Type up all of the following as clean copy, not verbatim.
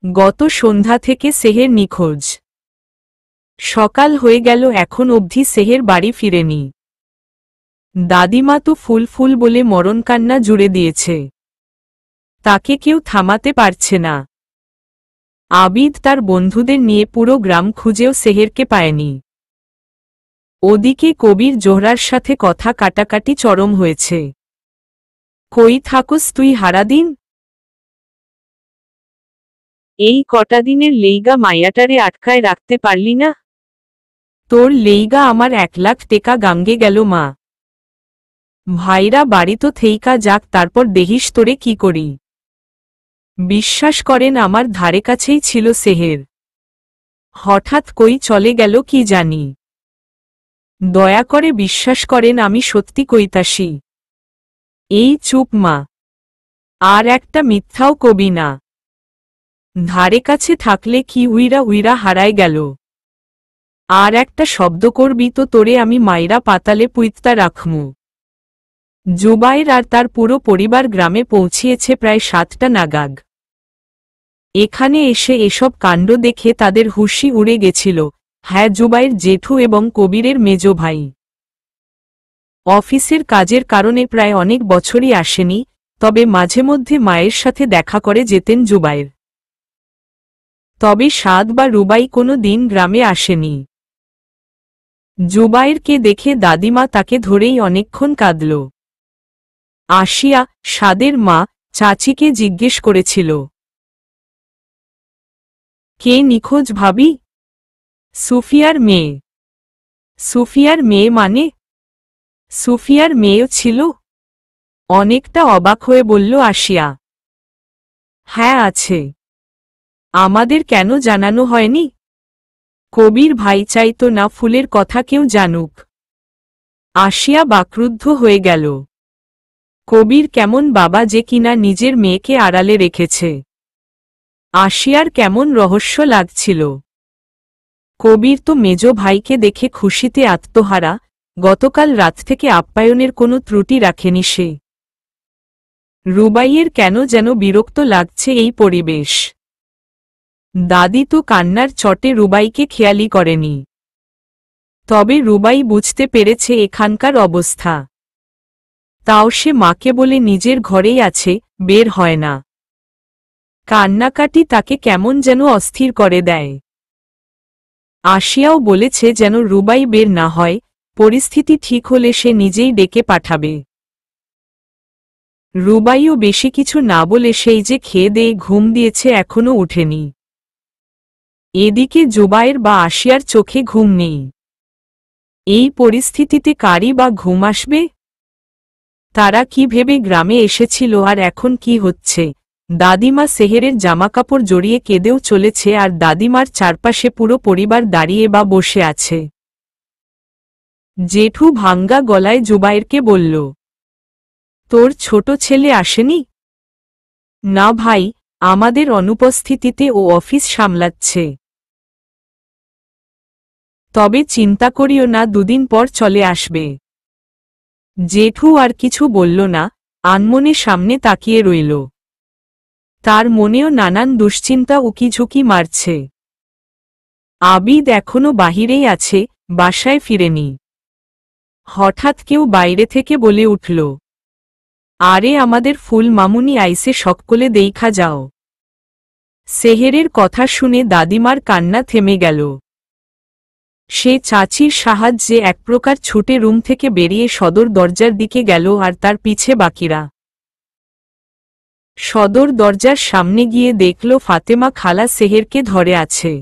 গত সন্ধ্যা থেকে সেহের নিখোঁজ। সকাল হয়ে গেল, এখন অবধি সেহের বাড়ি ফিরেনি। দাদিমা তো ফুল ফুল বলে মরণ কান্না জুড়ে দিয়েছে। তাকে কেউ থামাতে পারছে না। আবিদ তার বন্ধুদের নিয়ে পুরো গ্রাম খুঁজেও সেহেরকে পায়নি। ওদিকে কবির জোহরার সাথে কথা কাটাকাটি চরম হয়েছে। কই থাকোস তুই হারাদিন? এই কটা দিনের লেইগা মাইয়াটারে আটকায় রাখতে পারলি না? তোর লেইগা আমার 1 লাখ টেকা গাঙ্গে গেল মা। ভাইরা বাড়ি তো থেইকা যাক, তারপর দেহিস তোরে কি করি। বিশ্বাস করেন, আমার ধারে কাছেই ছিল সেহের। হঠাৎ কই চলে গেল কি জানি। দয়া করে বিশ্বাস করেন, আমি সত্যি কইতাসি। এই চুপ মা, আর একটা মিথ্যাও কবি না। ধারে কাছে থাকলে কি উইরা উইরা হারায় গেল। আর একটা শব্দ করবি তো তোরে আমি মাইরা পাতালে পুইত্তা রাখমু। জুবাইর আর তার পুরো পরিবার গ্রামে পৌঁছিয়েছে প্রায় 7টা নাগাদ। এখানে এসে এসব কাণ্ড দেখে তাদের হুঁশি উড়ে গেছিল। হ্যাঁ, জুবাইর জেঠু এবং কবিরের মেজ ভাই। অফিসের কাজের কারণে প্রায় অনেক বছরই আসেনি, তবে মাঝে মধ্যে মায়ের সাথে দেখা করে যেতেন জুবাইর। তবে সাদ বা রুবাই কোনো দিন গ্রামে আসেনি। জুবাইরকে দেখে দাদিমা তাকে ধরেই অনেকক্ষণ কাঁদল। আসিয়া, সাদের মা, চাচিকে জিজ্ঞেস করেছিল, কে নিখোঁজ ভাবি? সুফিয়ার মেয়ে। সুফিয়ার মেয়ে মানে? সুফিয়ার মেয়েও ছিল? অনেকটা অবাক হয়ে বলল আসিয়া। হ্যাঁ আছে। আমাদের কেন জানানো হয়নি? কবির ভাই চাইতো না ফুলের কথা কেউ জানুক। আসিয়া বাকরুদ্ধ হয়ে গেল। কবির কেমন বাবা যে কিনা নিজের মেয়েকে আড়ালে রেখেছে। আসিয়ার কেমন রহস্য লাগছিল। কবির তো মেজ ভাইকে দেখে খুশিতে আত্মহারা। গতকাল রাত থেকে আপ্যায়নের কোনো ত্রুটি রাখেনি সে। রুবাইয়ের কেন যেন বিরক্ত লাগছে এই পরিবেশ। দাদি তো কান্নার চটে রুবাইকে খেয়ালি করেনি। তবে রুবাই বুঝতে পেরেছে এখানকার অবস্থা। তাও সে মাকে বলে নিজের ঘরেই আছে, বের হয় না। কান্নাকাটি তাকে কেমন যেন অস্থির করে দেয়। আসিয়াও বলেছে যেন রুবাই বের না হয়, পরিস্থিতি ঠিক হলে সে নিজেই ডেকে পাঠাবে। রুবাইও বেশি কিছু না বলে সেই যে খেয়ে দেয়ে ঘুম দিয়েছে, এখনো উঠেনি। এদিকে জুবাইর বা আসিয়ার চোখে ঘুম নেই। এই পরিস্থিতিতে কারি বা ঘুম আসবে? তারা কি ভেবে গ্রামে এসেছিল আর এখন কি হচ্ছে? দাদিমা সেহেরের জামাকাপড় জড়িয়ে কেঁদেও চলেছে, আর দাদিমার চারপাশে পুরো পরিবার দাঁড়িয়ে বা বসে আছে। জেঠু ভাঙ্গা গলায় জুবাইরকে বলল, তোর ছোট ছেলে আসেনি? না ভাই, আমাদের অনুপস্থিতিতে ও অফিস সামলাচ্ছে। তবে চিন্তা করিও না, দুদিন পর চলে আসবে। জেঠু আর কিছু বলল না, আনমনে সামনে তাকিয়ে রইল। তার মনেও নানান দুশ্চিন্তা উকিঝুঁকি মারছে। আবিদ এখনো বাহিরেই আছে, বাসায় ফিরেনি। হঠাৎ কেউ বাইরে থেকে বলে উঠল, আরে আমাদের ফুল মামুনি আইসে, সকলে দেইখা যাও। সেহেরের কথা শুনে দাদিমার কান্না থেমে গেল। সে চাচির সাহায্যে এক প্রকার ছুটে রুম থেকে বেরিয়ে সদর দরজার দিকে গেল, আর তার পিছে বাকিরা। সদর দরজার সামনে গিয়ে দেখল ফাতেমা খালা সেহেরকে ধরে আছে।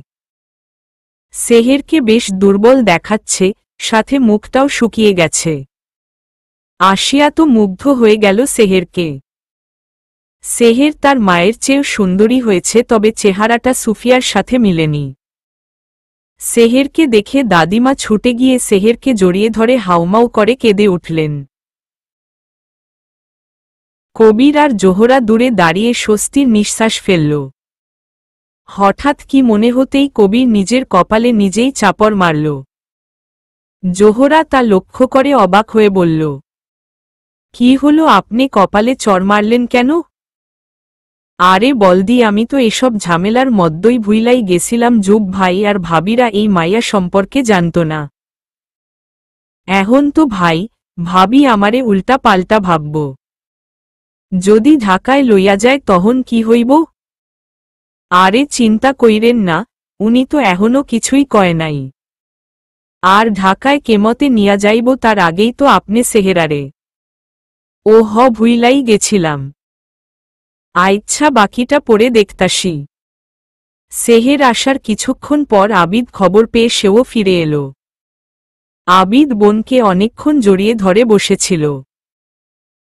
সেহেরকে বেশ দুর্বল দেখাচ্ছে, সাথে মুখটাও শুকিয়ে গেছে। আসিয়া তো মুগ্ধ হয়ে গেল সেহেরকে। সেহের তার মায়ের চেয়েও সুন্দরী হয়েছে, তবে চেহারাটা সুফিয়ার সাথে মিলেনি। সেহেরকে দেখে দাদিমা ছুটে গিয়ে সেহেরকে জড়িয়ে ধরে হাউমাউ করে কেঁদে উঠলেন। কবির আর জোহরা দূরে দাঁড়িয়ে স্বস্তির নিঃশ্বাস ফেলল। হঠাৎ কি মনে হতেই কবির নিজের কপালে নিজেই চাপড় মারল। জোহরা তা লক্ষ্য করে অবাক হয়ে বলল, কি হলো, আপনি কপালে চড় মারলেন কেন? আরে বলদি, আমি তো এসব ঝামেলার মধ্যই ভুইলাই গেছিলাম। যুব ভাই আর ভাবিরা এই মাইয়া সম্পর্কে জানত না। এখন তো ভাই ভাবি আমারে উল্টা পাল্টা ভাবব। যদি ঢাকায় লইয়া যায় তখন কি হইব? আরে চিন্তা কইরেন না, উনি তো এখনো কিছুই কয় নাই। আর ঢাকায় কেমতে নিয়া যাইব তার আগেই তো আপনি সেহেরারে। ও ভুইলাই গেছিলাম। আচ্ছা, বাকিটা পড়ে দেখতাসি। সেহের আসার কিছুক্ষণ পর আবিদ খবর পেয়ে সেও ফিরে এলো। আবিদ বোনকে অনেকক্ষণ জড়িয়ে ধরে বসেছিল।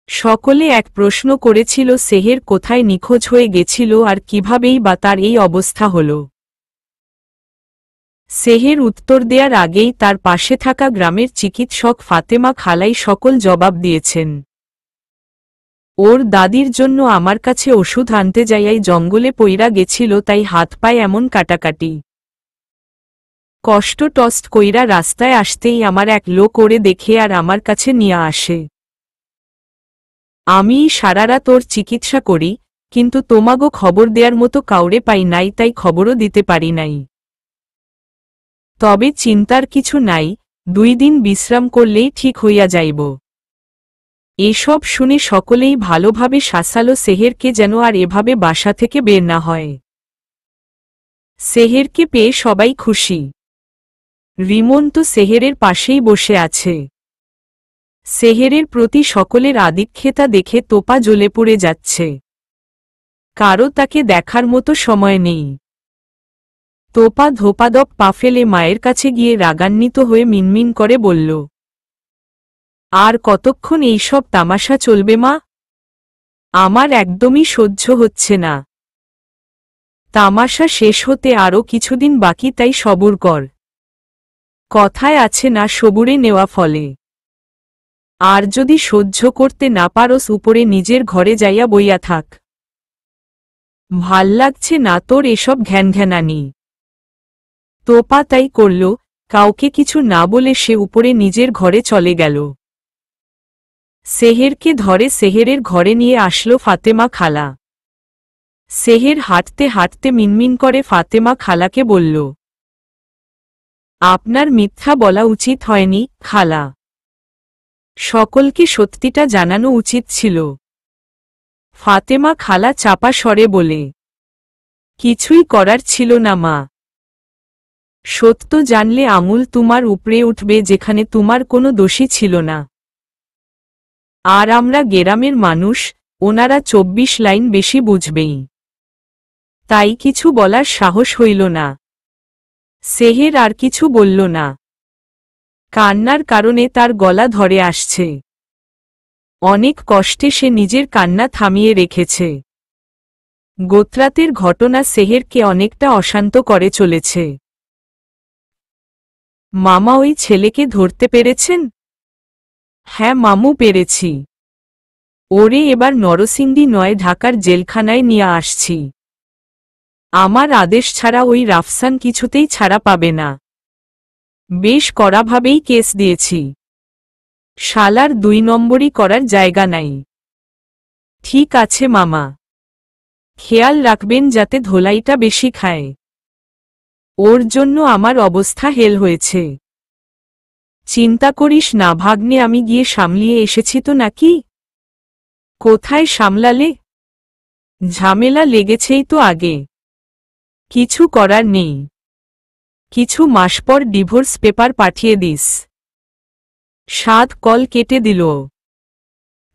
সকলে এক প্রশ্ন করেছিল, সেহের কোথায় নিখোঁজ হয়ে গেছিল আর কিভাবেই বা তার এই অবস্থা হল। সেহের উত্তর দেয়ার আগেই তার পাশে থাকা গ্রামের চিকিৎসক ফাতেমা খালাই সকল জবাব দিয়েছেন। ওর দাদির জন্য আমার কাছে ওষুধ আনতে যাইয়াই জঙ্গলে পইরা গেছিল, তাই হাত পায়ে এমন কাটাকাটি। কষ্ট টস্ট কইরা রাস্তায় আসতেই আমার এক লোক ওরে দেখে আর আমার কাছে নিয়ে আসে। আমি সারারাত ওর চিকিৎসা করি, কিন্তু তোমাগো খবর দেয়ার মতো কাউরে পাই নাই, তাই খবরও দিতে পারি নাই। তবে চিন্তার কিছু নাই, 2 দিন বিশ্রাম করলেই ঠিক হইয়া যাইব। এসব শুনে সকলেই ভালোভাবে শাসালো সেহেরকে, যেন আর এভাবে বাসা থেকে বের না হয়। সেহেরকে পেয়ে সবাই খুশি। রিমন তো সেহেরের পাশেই বসে আছে। সেহেরের প্রতি সকলের আদিক্ষেতা দেখে তোপা জ্বলে পড়ে যাচ্ছে। কারো তাকে দেখার মতো সময় নেই। তোপা ধোপাদপ পা ফেলে মায়ের কাছে গিয়ে রাগান্বিত হয়ে মিনমিন করে বলল, আর কতক্ষণ এইসব তামাশা চলবে মা? আমার একদমই সহ্য হচ্ছে না। তামাশা শেষ হতে আরও কিছুদিন বাকি, তাই সবুর কর। কথায় আছে না, সবুরে নেওয়া ফলে। আর যদি সহ্য করতে না পারোস, উপরে নিজের ঘরে যাইয়া বইয়া থাক। ভাল লাগছে না তোর এসব ঘ্যানঘ্যানানি। তোপা তাই করল। কাউকে কিছু না বলে সে উপরে নিজের ঘরে চলে গেল। সেহেরকে ধরে সেহেরের ঘরে নিয়ে আসলো ফাতেমা খালা। সেহের হাঁটতে হাঁটতে মিনমিন করে ফাতেমা খালাকে বলল, আপনার মিথ্যা বলা উচিত হয়নি খালা। সকলকে সত্যিটা জানানো উচিত ছিল। ফাতেমা খালা চাপা স্বরে বলে, কিছুই করার ছিল না মা। সত্য জানলে আঙুল তোমার উপরে উঠবে, যেখানে তোমার কোনো দোষী ছিল না। আর আমরা গেরামের মানুষ, ওনারা 24 লাইন বেশি বুঝবেই। তাই কিছু বলার সাহস হইল না। সেহের আর কিছু বলল না। কান্নার কারণে তার গলা ধরে আসছে। অনেক কষ্টে সে নিজের কান্না থামিয়ে রেখেছে। গোত্রাতের ঘটনা সেহেরকে অনেকটা অশান্ত করে চলেছে। মামা ওই ছেলেকে ধরতে পেরেছেন? হ্যাঁ মামু, পেরেছি। ওরে এবার নরসিংদী নয়, ঢাকার জেলখানায় নিয়ে আসছি। আমার আদেশ ছাড়া ওই রাফসান কিছুতেই ছাড়া পাবে না। বেশ কড়াভাবেই কেস দিয়েছি। শালার 2 নম্বরই করার জায়গা নাই। ঠিক আছে মামা, খেয়াল রাখবেন যাতে ধোলাইটা বেশি খায়। ওর জন্য আমার অবস্থা হেল হয়েছে। চিন্তা করিস না ভাগ্নে, আমি গিয়ে সামলিয়ে এসেছি তো নাকি। কোথায় সামলালে? ঝামেলা লেগেছেই তো আগে। কিছু করার নেই। কিছু মাস পর ডিভোর্স পেপার পাঠিয়ে দিস। সাদ কল কেটে দিল।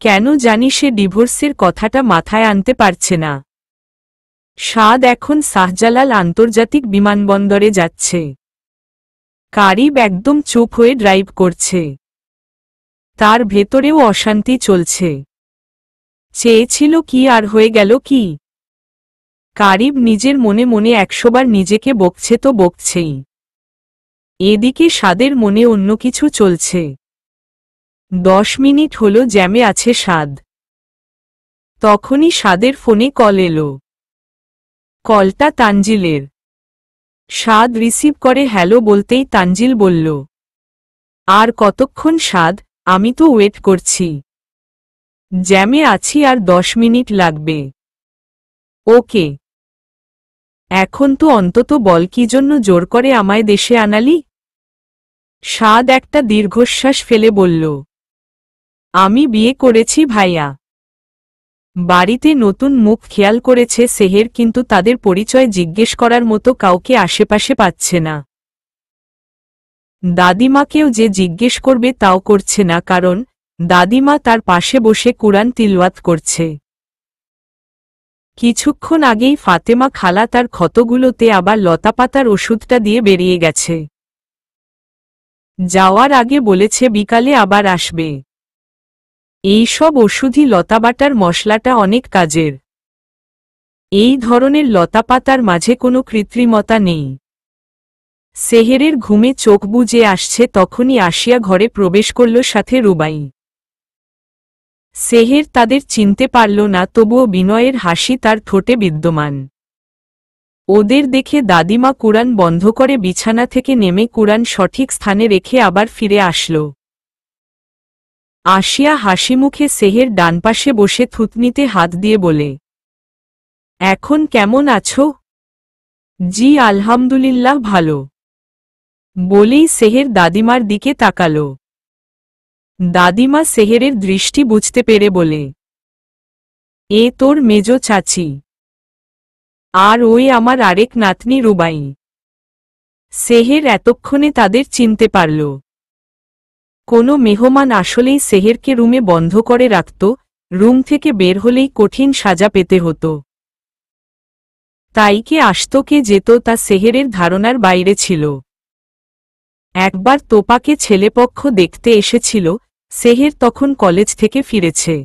কেন জানি সে ডিভোর্সের কথাটা মাথায় আনতে পারছে না। সাদ এখন শাহজালাল আন্তর্জাতিক বিমানবন্দরে যাচ্ছে। কারিব একদম চুপ হয়ে ড্রাইভ করছে। তার ভেতরেও অশান্তি চলছে। চেয়েছিল কি আর হয়ে গেল কি? কারিব নিজের মনে মনে 100 বার নিজেকে বকছে তো বকছেই। এদিকে সাদের মনে অন্য কিছু চলছে। 10 মিনিট হলো জ্যামে আছে সাদ। তখনই সাদের ফোনে কল এলো। কলটা তানজিলের। সাদ রিসিভ করে হ্যালো বলতেই তানজিল বলল, আর কতক্ষণ সাদ? আমি তো ওয়েট করছি। জ্যামে আছি, আর 10 মিনিট লাগবে। ওকে, এখন তো অন্তত বল কি জন্য জোর করে আমায় দেশে আনালি? সাদ একটা দীর্ঘশ্বাস ফেলে বলল, আমি বিয়ে করেছি ভাইয়া। বাড়িতে নতুন মুখ খেয়াল করেছে সেহের, কিন্তু তাদের পরিচয় জিজ্ঞেস করার মতো কাউকে আশেপাশে পাচ্ছে না। দাদিমাকেও যে জিজ্ঞেস করবে তাও করছে না, কারণ দাদিমা তার পাশে বসে কুরআন তিলওয়াত করছে। কিছুক্ষণ আগেই ফাতেমা খালা তার ক্ষতগুলোতে আবার লতাপাতার ওষুধটা দিয়ে বেরিয়ে গেছে। যাওয়ার আগে বলেছে বিকালে আবার আসবে। এই সব ওষুধই লতাবাটার মশলাটা অনেক কাজের। এই ধরনের লতাপাতার মাঝে কোনো কৃত্রিমতা নেই। সেহেরের ঘুমে চোখ বুজে আসছে তখনই আসিয়া ঘরে প্রবেশ করল সাথে রুবাই। সেহের তাদের চিনতে পারল না, তবুও বিনয়ের হাসি তার ঠোঁটে বিদ্যমান। ওদের দেখে দাদিমা কুরআন বন্ধ করে বিছানা থেকে নেমে কুরআন সঠিক স্থানে রেখে আবার ফিরে আসল। আসিয়া হাসিমুখে সেহের ডানপাশে বসে থুতনিতে হাত দিয়ে বলে, এখন কেমন আছো? জি আলহামদুলিল্লাহ ভালো, বলেই সেহের দাদিমার দিকে তাকাল। দাদিমা সেহেরের দৃষ্টি বুঝতে পেরে বলে, এ তোর মেজো চাচি, আর ওই আমার আরেক নাতনি রুবাই। সেহের এতক্ষণে তাদের চিনতে পারল। কোনো মেহমান আসলেই সেহেরকে রুমে বন্ধ করে রাখত, রুম থেকে বের হলেই কঠিন সাজা পেতে হতো। তাই কে আসত কে যেত তা সেহেরের ধারণার বাইরে ছিল। একবার তোপাকে ছেলেপক্ষ দেখতে এসেছিল, সেহের তখন কলেজ থেকে ফিরেছে।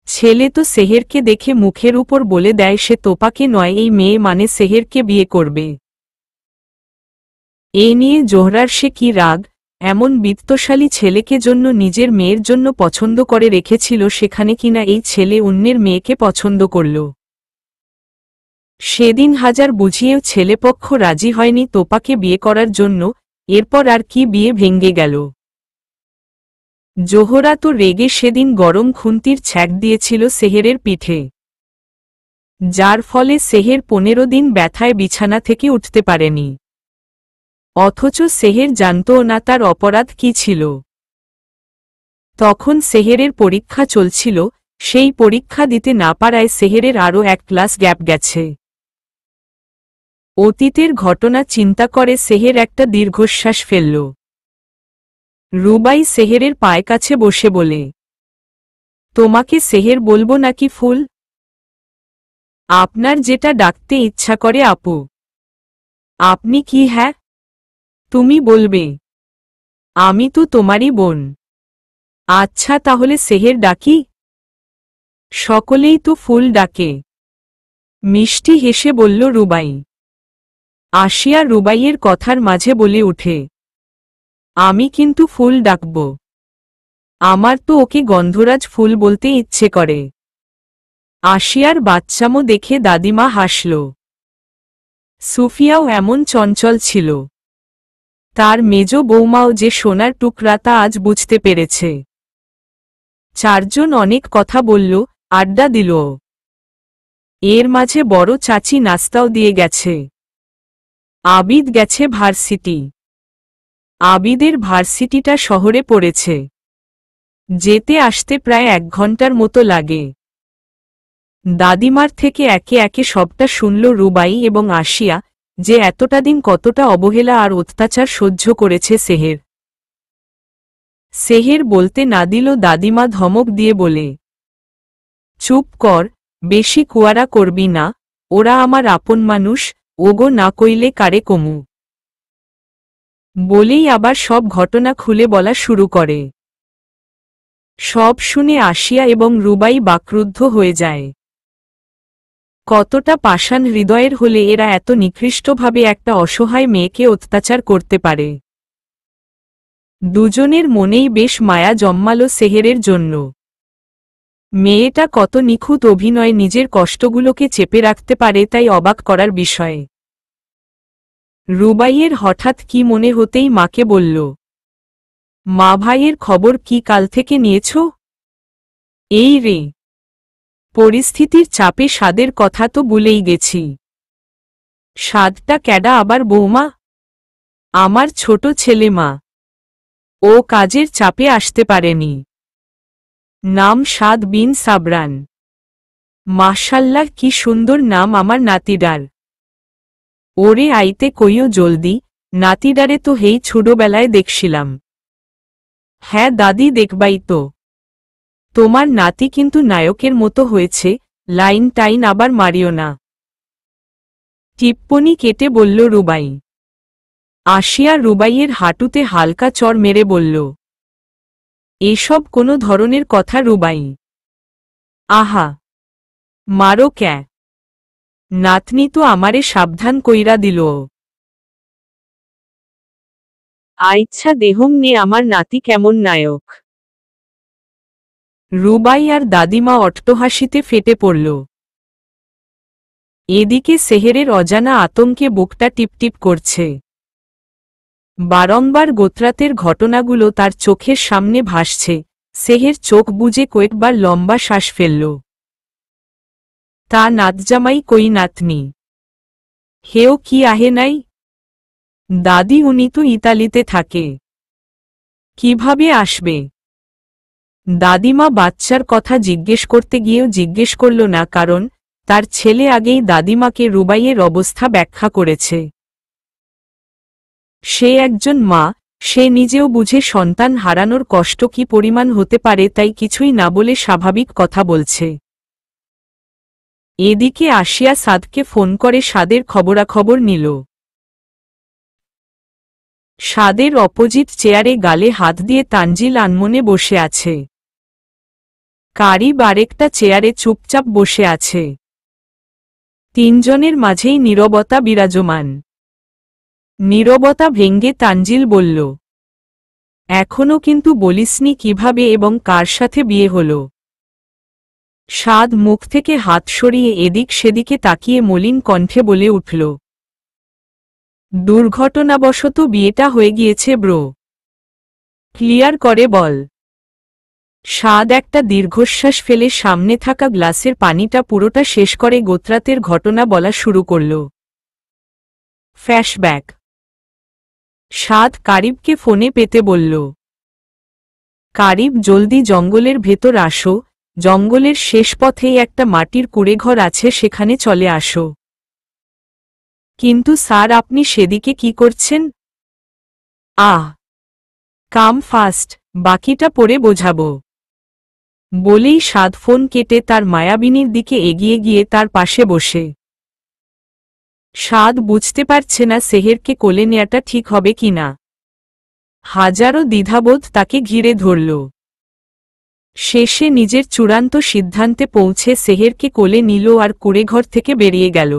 ছেলে তো সেহেরকে দেখে মুখের উপর বলে দেয় সে তোপাকে নয়, এই মেয়ে মানে সেহেরকে বিয়ে করবে। এ নিয়ে জোহরার সে কি রাগ, এমন বিত্তশালী ছেলেকে জন্য নিজের মেয়ের জন্য পছন্দ করে রেখেছিল, সেখানে কিনা এই ছেলে অন্যের মেয়েকে পছন্দ করল। সেদিন হাজার বুঝিয়েও ছেলেপক্ষ রাজি হয়নি তোপাকে বিয়ে করার জন্য, এরপর আর কি বিয়ে ভেঙ্গে গেল। জোহরা তো রেগে সেদিন গরম খুন্তির ছ্যাঁক দিয়েছিল সেহেরের পিঠে, যার ফলে সেহের 15 দিন ব্যথায় বিছানা থেকে উঠতে পারেনি। অথচ সেহের জানতও না তার অপরাধ কি ছিল। তখন সেহেরের পরীক্ষা চলছিল, সেই পরীক্ষা দিতে না পারায় সেহেরের আরও 1 ক্লাস গ্যাপ গেছে। অতীতের ঘটনা চিন্তা করে সেহের একটা দীর্ঘশ্বাস ফেলল। রুবাই সেহেরের পায়ে কাছে বসে বলে, তোমাকে সেহের বলবো নাকি ফুল? আপনার যেটা ডাকতে ইচ্ছা করে আপু। আপনি কি? হ্যাঁ, তুমি বলবে, আমি তো তোমারই বোন। আচ্ছা তাহলে সেহের ডাকি? সকলেই তো ফুল ডাকে, মিষ্টি হেসে বলল রুবাই। আসিয়া রুবাইয়ের কথার মাঝে বলে উঠে, আমি কিন্তু ফুল ডাকব। আমার তো ওকে গন্ধরাজ ফুল বলতে ইচ্ছে করে। আসিয়ার বাচ্চামো দেখে দাদিমা হাসল। সুফিয়াও এমন চঞ্চল ছিল। তার মেজ বৌমাও যে সোনার টুকরা তা আজ বুঝতে পেরেছে। চারজন অনেক কথা বলল, আড্ডা দিল। এর মাঝে বড় চাচি নাস্তাও দিয়ে গেছে। আবিদ গেছে ভার্সিটি। আবিদের ভার্সিটিটা শহরে পড়েছে। যেতে আসতে প্রায় 1 ঘন্টার মতো লাগে। দাদিমার থেকে একে একে সবটা শুনল রুবাই এবং আসিয়া, যে এতটা দিন কতটা অবহেলা আর অত্যাচার সহ্য করেছে সেহের। সেহের বলতে না দিল দাদিমা ধমক দিয়ে বলে, চুপ কর, বেশি কুয়ারা করবি না, ওরা আমার আপন মানুষ, ওগো না কইলে কারে কমু। বলেই আবার সব ঘটনা খুলে বলা শুরু করে। সব শুনে আসিয়া এবং রুবাই বাকরুদ্ধ হয়ে যায়। কতটা পাষাণ হৃদয়ের হলে এরা এত নিকৃষ্টভাবে একটা অসহায় মেয়েকে অত্যাচার করতে পারে। দুজনের মনেই বেশ মায়া জন্মালো সেহেরের জন্য। মেয়েটা কত নিখুঁত অভিনয় নিজের কষ্টগুলোকে চেপে রাখতে পারে তাই অবাক করার বিষয়ে। রুবাইয়ের হঠাৎ কি মনে হতেই মাকে বলল, মা ভাইয়ের খবর কি কাল থেকে নিয়েছ? এই রে, পরিস্থিতির চাপে সাদের কথা তো ভুলেই গেছি। সাদটা ক্যাডা আবার বৌমা? আমার ছোট ছেলে মা। ও কাজের চাপে আসতে পারেনি। নাম সাদ বিন সাবরান। মাশাল্লাহ, কি সুন্দর নাম আমার নাতিডার। ওরে আইতে কইও জলদি, নাতিডারে তো হেই ছোটবেলায় দেখছিলাম। হ্যাঁ দাদি, দেখবাই তো। তোমার নাতি কিন্তু নায়কের মতো হয়েছে, লাইন টাইন আবার মারিও না। টিপ্পনি কেটে বলল রুবাই। আসিয়া রুবাইয়ের হাঁটুতে হালকা চড় মেরে বলল, এসব কোনো ধরনের কথা রুবাই? আহা, মারো ক্যা? নাতনি তো আমারে সাবধান কইরা দিল। আইচ্ছা দেহম নে আমার নাতি কেমন নায়ক। রুবাই আর দাদিমা অট্টহাসিতে ফেটে পড়ল। এদিকে সেহেরের অজানা আতঙ্কে বুকটা টিপটিপ করছে। বারংবার গোত্রাতের ঘটনাগুলো তার চোখের সামনে ভাসছে। সেহের চোখ বুজে কয়েকবার লম্বা শ্বাস ফেলল। তা নাতজামাই কই নাতনি? হেও কি আহে নাই? দাদি, উনি তো ইতালিতে থাকে। কিভাবে আসবে? দাদিমা বাচ্চার কথা জিজ্ঞেস করতে গিয়েও জিজ্ঞেস করল না, কারণ তার ছেলে আগেই দাদিমাকে রুবাইয়ের অবস্থা ব্যাখ্যা করেছে। সে একজন মা, সে নিজেও বুঝে সন্তান হারানোর কষ্ট কি পরিমাণ হতে পারে, তাই কিছুই না বলে স্বাভাবিক কথা বলছে। এদিকে আসিয়া সাদকে ফোন করে সাদের খবরাখবর নিল। সাদের অপোজিট চেয়ারে গালে হাত দিয়ে তানজিল আনমনে বসে আছে। কারিব আরেকটা চেয়ারে চুপচাপ বসে আছে। তিনজনের মাঝেই নীরবতা বিরাজমান। নীরবতা ভেঙ্গে তানজিল বলল, এখনো কিন্তু বলিসনি কিভাবে এবং কার সাথে বিয়ে হল? সাদ মুখ থেকে হাত সরিয়ে এদিক সেদিকে তাকিয়ে মলিন কণ্ঠে বলে উঠল, দুর্ঘটনাবশত বিয়েটা হয়ে গিয়েছে ব্রো। ক্লিয়ার করে বল। সাদ একটা দীর্ঘশ্বাস ফেলে সামনে থাকা গ্লাসের পানিটা পুরোটা শেষ করে গোত্রাতের ঘটনা বলা শুরু করল। ফ্ল্যাশব্যাক। সাদ কারিবকে ফোনে পেতে বলল, কারিব, জলদি জঙ্গলের ভেতর আসো, জঙ্গলের শেষ পথেই একটা মাটির কুঁড়েঘর আছে, সেখানে চলে আসো। কিন্তু স্যার, আপনি সেদিকে কি করছেন? কাম ফাস্ট, বাকিটা পরে বোঝাবো। বলেই সাদ ফোন কেটে তার মায়াবিনীর দিকে এগিয়ে গিয়ে তার পাশে বসে। সাদ বুঝতে পারছে না সেহেরকে কোলে নেয়াটা ঠিক হবে কিনা। হাজারো দ্বিধাবোধ তাকে ঘিরে ধরল। শেষে নিজের চূড়ান্ত সিদ্ধান্তে পৌঁছে সেহেরকে কোলে নিল আর কুঁড়েঘর থেকে বেরিয়ে গেল।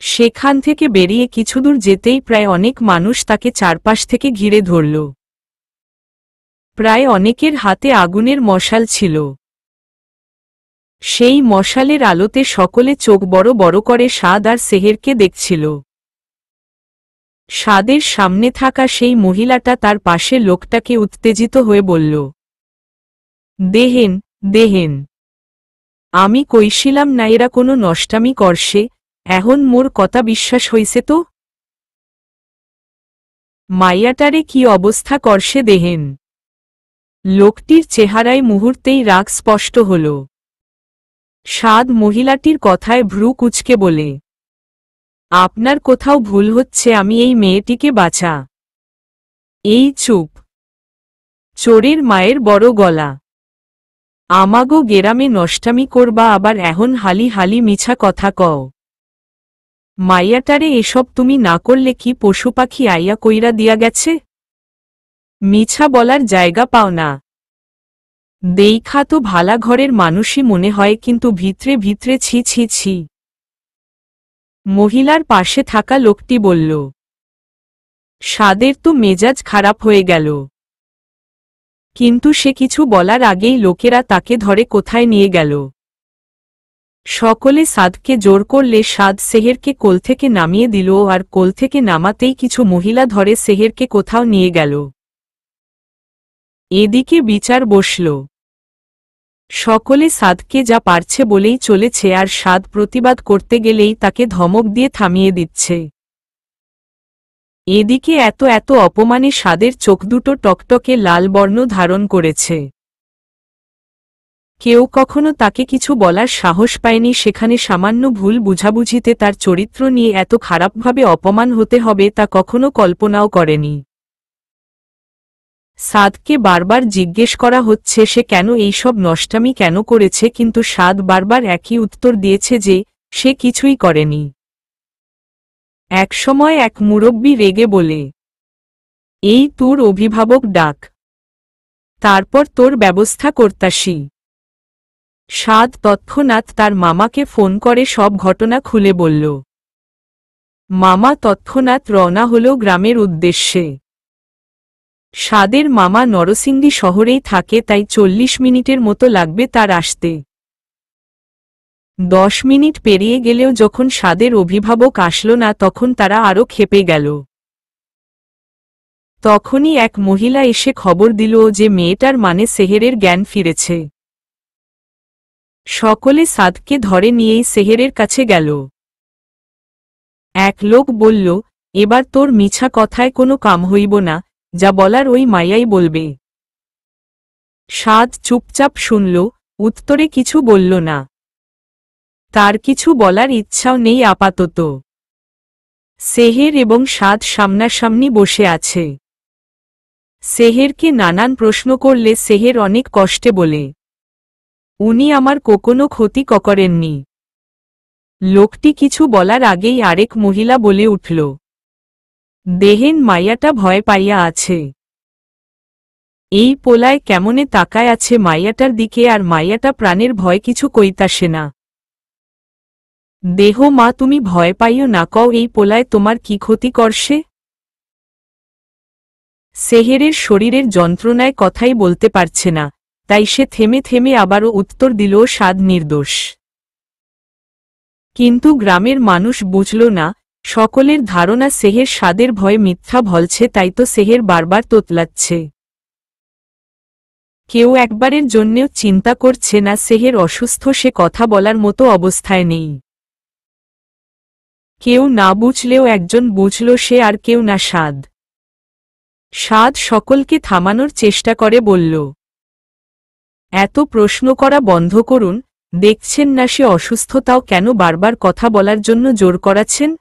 সেখান থেকে বেরিয়ে কিছুদূর যেতেই প্রায় অনেক মানুষ তাকে চারপাশ থেকে ঘিরে ধরল। প্রায় অনেকের হাতে আগুনের মশাল ছিল। সেই মশালের আলোতে সকলে চোখ বড় বড় করে সাদ আর সেহেরকে দেখছিল। সাদের সামনে থাকা সেই মহিলাটা তার পাশে লোকটাকে উত্তেজিত হয়ে বলল, দেহেন দেহেন, আমি কইছিলাম না এরা কোনো নষ্টামি করছে, এখন মোর কথা বিশ্বাস হইছে তো? মাইয়াটারে কি অবস্থা করছে দেহেন। লোকটির চেহারায় মুহূর্তেই রাগ স্পষ্ট হল। সাদ মহিলাটির কথায় ভ্রু কুঁচকে বলে, আপনার কোথাও ভুল হচ্ছে, আমি এই মেয়েটিকে বাঁচা। এই চুপ। চোরের মায়ের বড় গলা। আমাগো গেরামে নষ্টামি করবা আবার এখন হালি হালি মিছা কথা কও। মাইয়াটারে এসব তুমি না করলে কি পশু পাখি আইয়া কইরা দিয়া গেছে? মিছা বলার জায়গা পাও না। দেইখা তো ভালা ঘরের মানুষই মনে হয়, কিন্তু ভিতরে ভিতরে ছি ছি ছি। মহিলার পাশে থাকা লোকটি বলল। সাদের তো মেজাজ খারাপ হয়ে গেল। কিন্তু সে কিছু বলার আগেই লোকেরা তাকে ধরে কোথায় নিয়ে গেল। সকলে সাদকে জোর করলে সাদ সেহেরকে কোল থেকে নামিয়ে দিল, আর কোল থেকে নামাতেই কিছু মহিলা ধরে সেহেরকে কোথাও নিয়ে গেল। এদিকে বিচার বসল। সকলে সাদকে যা পারছে বলেই চলেছে, আর সাদ প্রতিবাদ করতে গেলেই তাকে ধমক দিয়ে থামিয়ে দিচ্ছে। এদিকে এত এত অপমানে সাদের চোখ দুটো টকটকে লাল বর্ণ ধারণ করেছে। কেউ কখনো তাকে কিছু বলার সাহস পায়নি, সেখানে সামান্য ভুল বুঝাবুঝিতে তার চরিত্র নিয়ে এত খারাপভাবে অপমান হতে হবে তা কখনো কল্পনাও করেনি। সাদকে বারবার জিজ্ঞেস করা হচ্ছে সে কেন এইসব নষ্টামি কেন করেছে, কিন্তু সাদ বারবার একই উত্তর দিয়েছে যে সে কিছুই করেনি। একসময় এক মুরব্বি রেগে বলে, এই তোর অভিভাবক ডাক, তারপর তোর ব্যবস্থা করতাসি। সাদ তৎক্ষণাৎ তার মামাকে ফোন করে সব ঘটনা খুলে বলল। মামা তৎক্ষণাৎ রওনা হল গ্রামের উদ্দেশ্যে। সাদের মামা নরসিংদী শহরেই থাকে, তাই 40 মিনিটের মতো লাগবে তার আসতে। 10 মিনিট পেরিয়ে গেলেও যখন সাদের অভিভাবক আসলো না তখন তারা আরও ক্ষেপে গেল। তখনই এক মহিলা এসে খবর দিল যে মেয়েটার মানে সেহেরের জ্ঞান ফিরেছে। সকলে সাদকে ধরে নিয়েই সেহেরের কাছে গেল। এক লোক বলল, এবার তোর মিছা কথায় কোনো কাম হইব না, যা বলার ওই মাইয়াই বলবে। সাদ চুপচাপ শুনল, উত্তরে কিছু বলল না। তার কিছু বলার ইচ্ছাও নেই আপাতত। সেহের এবং সাদ সামনাসামনি বসে আছে। সেহেরকে নানান প্রশ্ন করলে সেহের অনেক কষ্টে বলে, উনি আমার কোনো ক্ষতি করেননি। লোকটি কিছু বলার আগেই আরেক মহিলা বলে উঠল, দেহেন মাইয়াটা ভয় পাইয়া আছে। এই পোলায় কেমনে তাকায় আছে মাইয়াটার দিকে, আর মাইয়াটা প্রাণের ভয় কিছু কইতাসে না। দেহ মা, তুমি ভয় পাইও না, কও এই পোলায় তোমার কি ক্ষতি করছে। সেহেরের শরীরের যন্ত্রণায় কথাই বলতে পারছে না, তাই সে থেমে থেমে আবারও উত্তর দিল, সাদ নির্দোষ। কিন্তু গ্রামের মানুষ বুঝল না, সকলের ধারণা সেহের সাদের ভয়ে মিথ্যা বলছে, তাই তো সেহের বারবার তোতলাচ্ছে। কেউ একবারের জন্যেও চিন্তা করছে না সেহের অসুস্থ, সে কথা বলার মতো অবস্থায় নেই। কেউ না বুঝলেও একজন বুঝল, সে আর কেউ না সাদ। সাদ সকলকে থামানোর চেষ্টা করে বলল, এত প্রশ্ন করা বন্ধ করুন, দেখছেন না সে অসুস্থ, তাও কেন বারবার কথা বলার জন্য জোর করাচ্ছেন।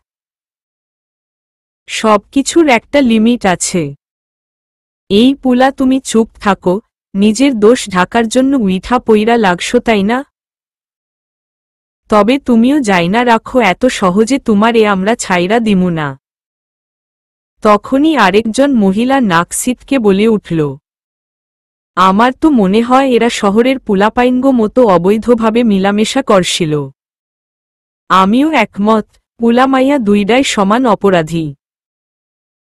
সবকিছুর একটা লিমিট আছে। এই পুলা, তুমি চুপ থাকো, নিজের দোষ ঢাকার জন্য উইঠা পইরা লাগছো তাই না। তবে তুমিও যাইনা রাখো, এত সহজে তোমার আমরা ছাইরা দিমু না। তখনই আরেকজন মহিলা নাক সিটকে বলে উঠল, আমার তো মনে হয় এরা শহরের পুলাপাইনগো মতো অবৈধভাবে মিলামেশা করছিল। আমিও একমত, পুলামাইয়া দুইডাই সমান অপরাধী।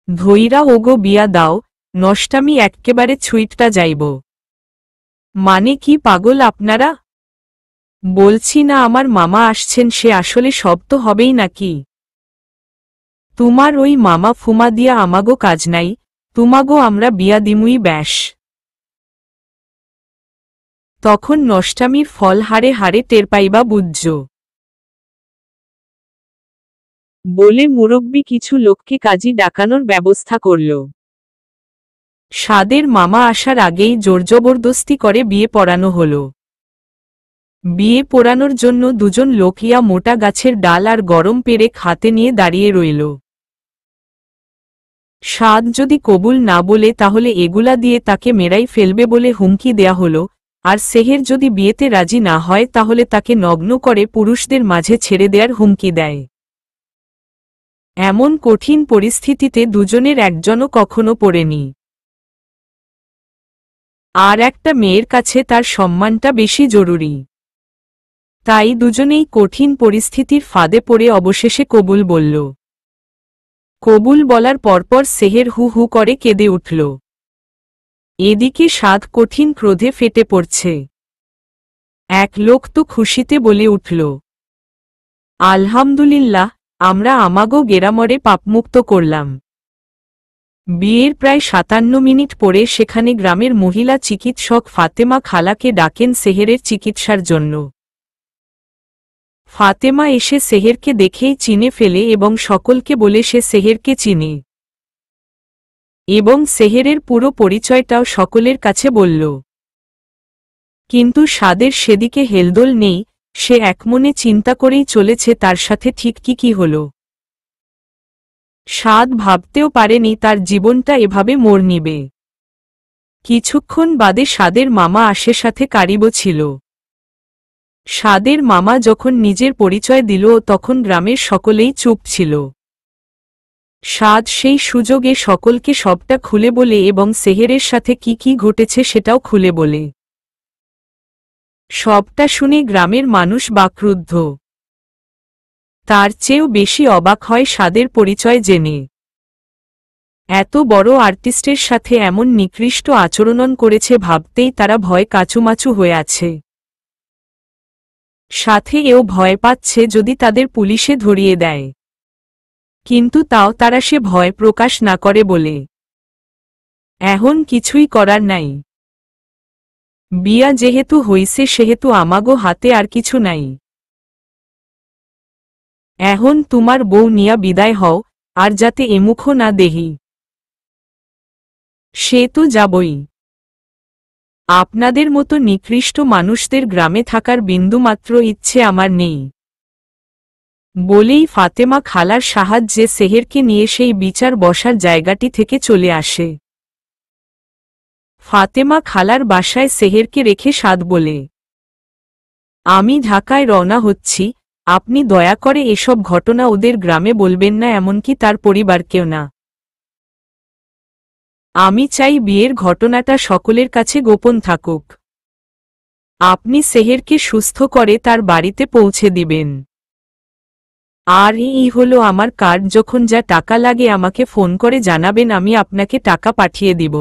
ধইরা ওগো বিয়া দাও, নষ্টামি এক্কেবারে ছুইটটা যাইব। মানে কি পাগল আপনারা? বলছি না আমার মামা আসছেন, সে আসলে সব তো হবেই নাকি। তোমার ওই মামা ফুমা দিয়া আমাগো কাজ নাই, তুমাগো আমরা বিয়া দিমুই ব্যাস। তখন নষ্টামির ফল হারে হারে টের পাইবা বুঝছ। বলে মুরব্বি কিছু লোককে কাজী ডাকানোর ব্যবস্থা করল। সাদের মামা আসার আগেই জোরজবরদস্তি করে বিয়ে পড়ানো হল। বিয়ে পোড়ানোর জন্য দুজন লোকিয়া মোটা গাছের ডাল আর গরম পেরেক হাতে নিয়ে দাঁড়িয়ে রইল। সাদ যদি কবুল না বলে তাহলে এগুলা দিয়ে তাকে মেরাই ফেলবে বলে হুমকি দেয়া হল, আর সেহের যদি বিয়েতে রাজি না হয় তাহলে তাকে নগ্ন করে পুরুষদের মাঝে ছেড়ে দেয়ার হুমকি দেয়। এমন কঠিন পরিস্থিতিতে দুজনের একজনও কখনো পড়েনি। আর একটা মেয়ের কাছে তার সম্মানটা বেশি জরুরি। তাই দুজনেই কঠিন পরিস্থিতির ফাঁদে পড়ে অবশেষে কবুল বলল। কবুল বলার পরপর সেহের হু হু করে কেঁদে উঠল। এদিকে সাদ কঠিন ক্রোধে ফেটে পড়ছে। এক লোক তো খুশিতে বলে উঠল, আলহামদুলিল্লাহ, আমরা আমাগো গেরামরে পাপমুক্ত করলাম। বিয়ের প্রায় 57 মিনিট পরে সেখানে গ্রামের মহিলা চিকিৎসক ফাতেমা খালাকে ডাকেন সেহেরের চিকিৎসার জন্য। ফাতেমা এসে সেহেরকে দেখেই চিনে ফেলে এবং সকলকে বলে সে সেহেরকে চিনে এবং সেহেরের পুরো পরিচয়টাও সকলের কাছে বলল। কিন্তু সাদের সেদিকে হেলদোল নেই, সে একমনে চিন্তা করেই চলেছে তার সাথে ঠিক কি হল। সাদ ভাবতেও পারেনি তার জীবনটা এভাবে মোড় নিবে। কিছুক্ষণ বাদে সাদের মামা আসে, সাথে কারিবও ছিল। সাদের মামা যখন নিজের পরিচয় দিল তখন গ্রামের সকলেই চুপ ছিল। সাদ সেই সুযোগে সকলকে সবটা খুলে বলে এবং সেহেরের সাথে কি ঘটেছে সেটাও খুলে বলে। সবটা শুনে গ্রামের মানুষ বাকরুদ্ধ। তার চেয়েও বেশি অবাক হয় সাদের পরিচয় জেনে। এত বড় আর্টিস্টের সাথে এমন নিকৃষ্ট আচরণ করেছে ভাবতেই তারা ভয় কাচুমাচু হয়ে আছে। সাথে এও ভয় পাচ্ছে যদি তাদের পুলিশে ধরিয়ে দেয়, কিন্তু তাও তারা সে ভয় প্রকাশ না করে বলে এখন কিছুই করার নাই। বিয়া যেহেতু হইছে সেহেতু আমাগো হাতে আর কিছু নাই। এখন তোমার বউ নিয়া বিদায় হও, আর যাতে এমুখো না দেহি। সে তো যাবই। আপনাদের মতো নিকৃষ্ট মানুষদের গ্রামে থাকার বিন্দুমাত্র ইচ্ছে আমার নেই। বলেই ফাতেমা খালার সাহায্যে সেহেরকে নিয়ে সেই বিচার বসার জায়গাটি থেকে চলে আসে। ফাতেমা খালার বাসায় সেহেরকে রেখে সাদ বলে, আমি ঢাকায় রওনা হচ্ছি, আপনি দয়া করে এসব ঘটনা ওদের গ্রামে বলবেন না, এমনকি তার পরিবারকেও না। আমি চাই বিয়ের ঘটনাটা সকলের কাছে গোপন থাকুক। আপনি সেহেরকে সুস্থ করে তার বাড়িতে পৌঁছে দিবেন। আর এই হলো আমার কার্ড, যখন যা টাকা লাগে আমাকে ফোন করে জানাবেন, আমি আপনাকে টাকা পাঠিয়ে দিব।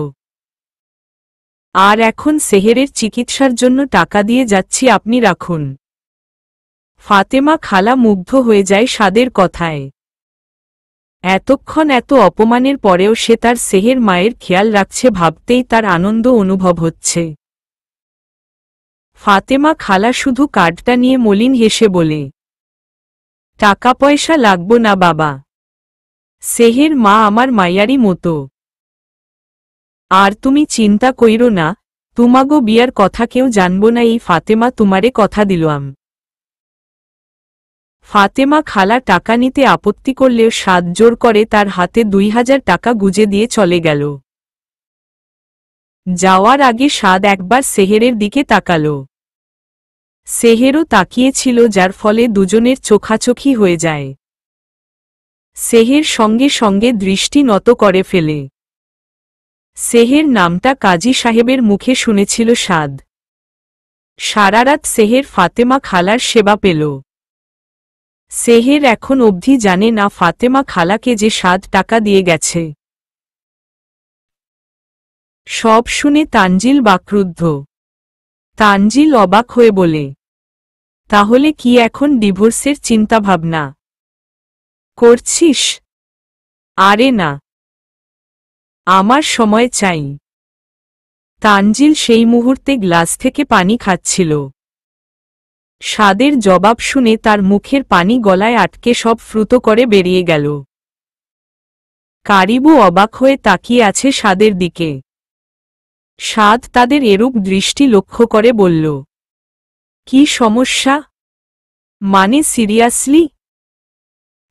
আর এখন সেহেরের চিকিৎসার জন্য টাকা দিয়ে যাচ্ছি, আপনি রাখুন। ফাতেমা খালা মুগ্ধ হয়ে যায় সাদের কথায়। এতক্ষণ এত অপমানের পরেও সে তার সেহের মায়ের খেয়াল রাখছে ভাবতেই তার আনন্দ অনুভব হচ্ছে। ফাতেমা খালা শুধু কার্ডটা নিয়ে মলিন হেসে বলে, টাকা পয়সা লাগবো না বাবা, সেহের মা আমার মাইয়ারই মতো। আর তুমি চিন্তা কইরো না, তুমাগো বিয়ার কথা কেউ জানবো না, এই ফাতেমা তোমারে কথা দিলাম। ফাতেমা খালা টাকা নিতে আপত্তি করলেও সাদ জোর করে তার হাতে 2000 টাকা গুজে দিয়ে চলে গেল। যাওয়ার আগে সাদ একবার সেহেরের দিকে তাকাল। সেহেরও তাকিয়েছিল, যার ফলে দুজনের চোখাচোখি হয়ে যায়। সেহের সঙ্গে সঙ্গে দৃষ্টি নত করে ফেলে। সেহের নামটা কাজী সাহেবের মুখে শুনেছিল সাদ। সারারাত সেহের ফাতেমা খালার সেবা পেল। সেহের এখন অবধি জানে না ফাতেমা খালাকে যে সাদ টাকা দিয়ে গেছে। সব শুনে তানজিল বাকরুদ্ধ। তানজিল অবাক হয়ে বলে, তাহলে কি এখন ডিভোর্সের চিন্তাভাবনা করছিস? আরে না, আমার সময় চাই। তানজিল সেই মুহূর্তে গ্লাস থেকে পানি খাচ্ছিল। সাদের জবাব শুনে তার মুখের পানি গলায় আটকে সব ফ্রুত করে বেরিয়ে গেল। কারিবু অবাক হয়ে তাকিয়ে আছে সাদের দিকে। সাদ তাদের এরূপ দৃষ্টি লক্ষ্য করে বলল, কি সমস্যা? মানে সিরিয়াসলি?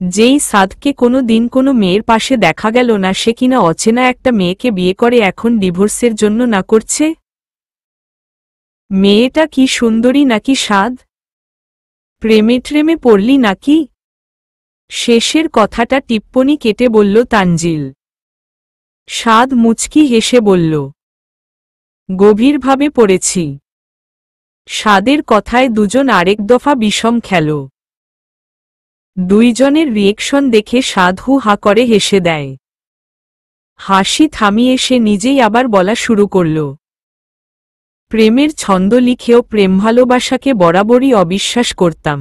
যেই সাদকে কোনো দিন কোনো মেয়ের পাশে দেখা গেল না, সে কিনা অচেনা একটা মেয়েকে বিয়ে করে এখন ডিভোর্সের জন্য না করছে? মেয়েটা কি সুন্দরী নাকি সাদ? প্রেমে ট্রেমে পড়লি নাকি? শেষের কথাটা টিপ্পনি কেটে বলল তানজিল। সাদ মুচকি হেসে বলল, গভীরভাবে পড়েছি। সাদের কথায় দুজন আরেক দফা বিষম খেল। দুইজনের রিয়েকশন দেখে সাদ হু হা করে হেসে দেয়। হাসি থামিয়ে সে নিজেই আবার বলা শুরু করল, প্রেমের ছন্দ লিখেও প্রেম ভালোবাসাকে বরাবরই অবিশ্বাস করতাম।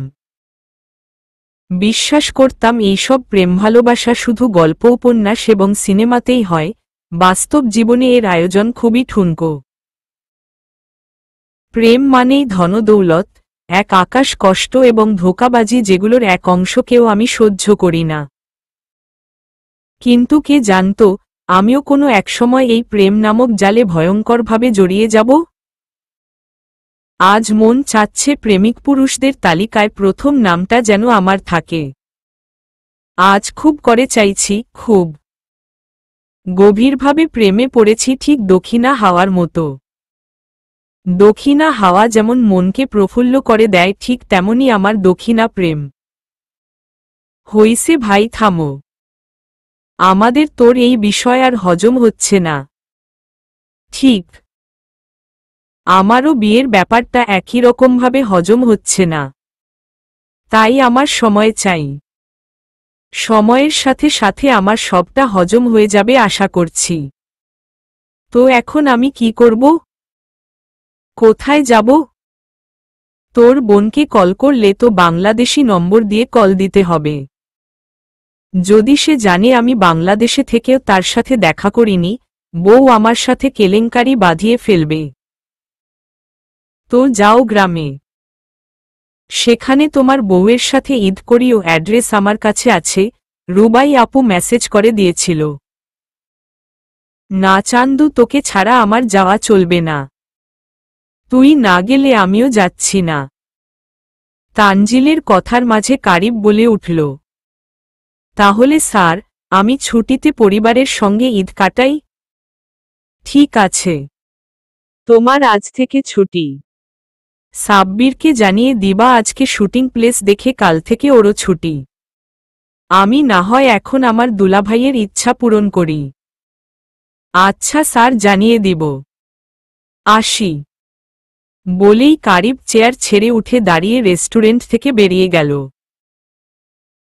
বিশ্বাস করতাম এইসব প্রেম ভালোবাসা শুধু গল্প উপন্যাস এবং সিনেমাতেই হয়, বাস্তব জীবনে এর আয়োজন খুবই ঠুনকো। প্রেম মানেই ধনদৌলত, এক আকাশ কষ্ট এবং ধোঁকাবাজি, যেগুলোর এক অংশকেও আমি সহ্য করি না। কিন্তু কে জানত, আমিও কোনো একসময় এই প্রেম নামক জালে ভয়ঙ্করভাবে জড়িয়ে যাব। আজ মন চাচ্ছে প্রেমিক পুরুষদের তালিকায় প্রথম নামটা যেন আমার থাকে। আজ খুব করে চাইছি, খুব গভীরভাবে প্রেমে পড়েছি, ঠিক দক্ষিণা হাওয়ার মতো। দক্ষিণা হাওয়া যেমন মনকে প্রফুল্ল করে দেয়, ঠিক তেমনি আমার দক্ষিণা প্রেম। হইছে ভাই, থামো। আমাদের তোর এই বিষয় আর হজম হচ্ছে না। ঠিক আমারও বিয়ের ব্যাপারটা একই রকমভাবে হজম হচ্ছে না। তাই আমার সময় চাই। সময়ের সাথে সাথে আমার সবটা হজম হয়ে যাবে আশা করছি। তো এখন আমি কি করব? কোথায় যাব? তোর বোনকে কল করলে তো বাংলাদেশি নম্বর দিয়ে কল দিতে হবে। যদি সে জানে আমি বাংলাদেশে থেকেও তার সাথে দেখা করিনি, বউ আমার সাথে কেলেঙ্কারি বাঁধিয়ে ফেলবে। তো যাও গ্রামে, সেখানে তোমার বউয়ের সাথে ঈদ করিও। অ্যাড্রেস আমার কাছে আছে, রুবাই আপু মেসেজ করে দিয়েছিল। না চান্দু, তোকে ছাড়া আমার যাওয়া চলবে না। তুই না গেলে আমিও যাচ্ছি না। তানজিলের কথার মাঝে কারিব বলে উঠল, তাহলে স্যার, আমি ছুটিতে পরিবারের সঙ্গে ঈদ কাটাই? ঠিক আছে, তোমার আজ থেকে ছুটি। সাব্বিরকে জানিয়ে দিবা আজকে শুটিং প্লেস দেখে কাল থেকে ওরও ছুটি। আমি না হয় এখন আমার দুলাভাইয়ের ইচ্ছা পূরণ করি। আচ্ছা স্যার, জানিয়ে দিব। আসি। বলেই কারিব চেয়ার ছেড়ে উঠে দাঁড়িয়ে রেস্টুরেন্ট থেকে বেরিয়ে গেল।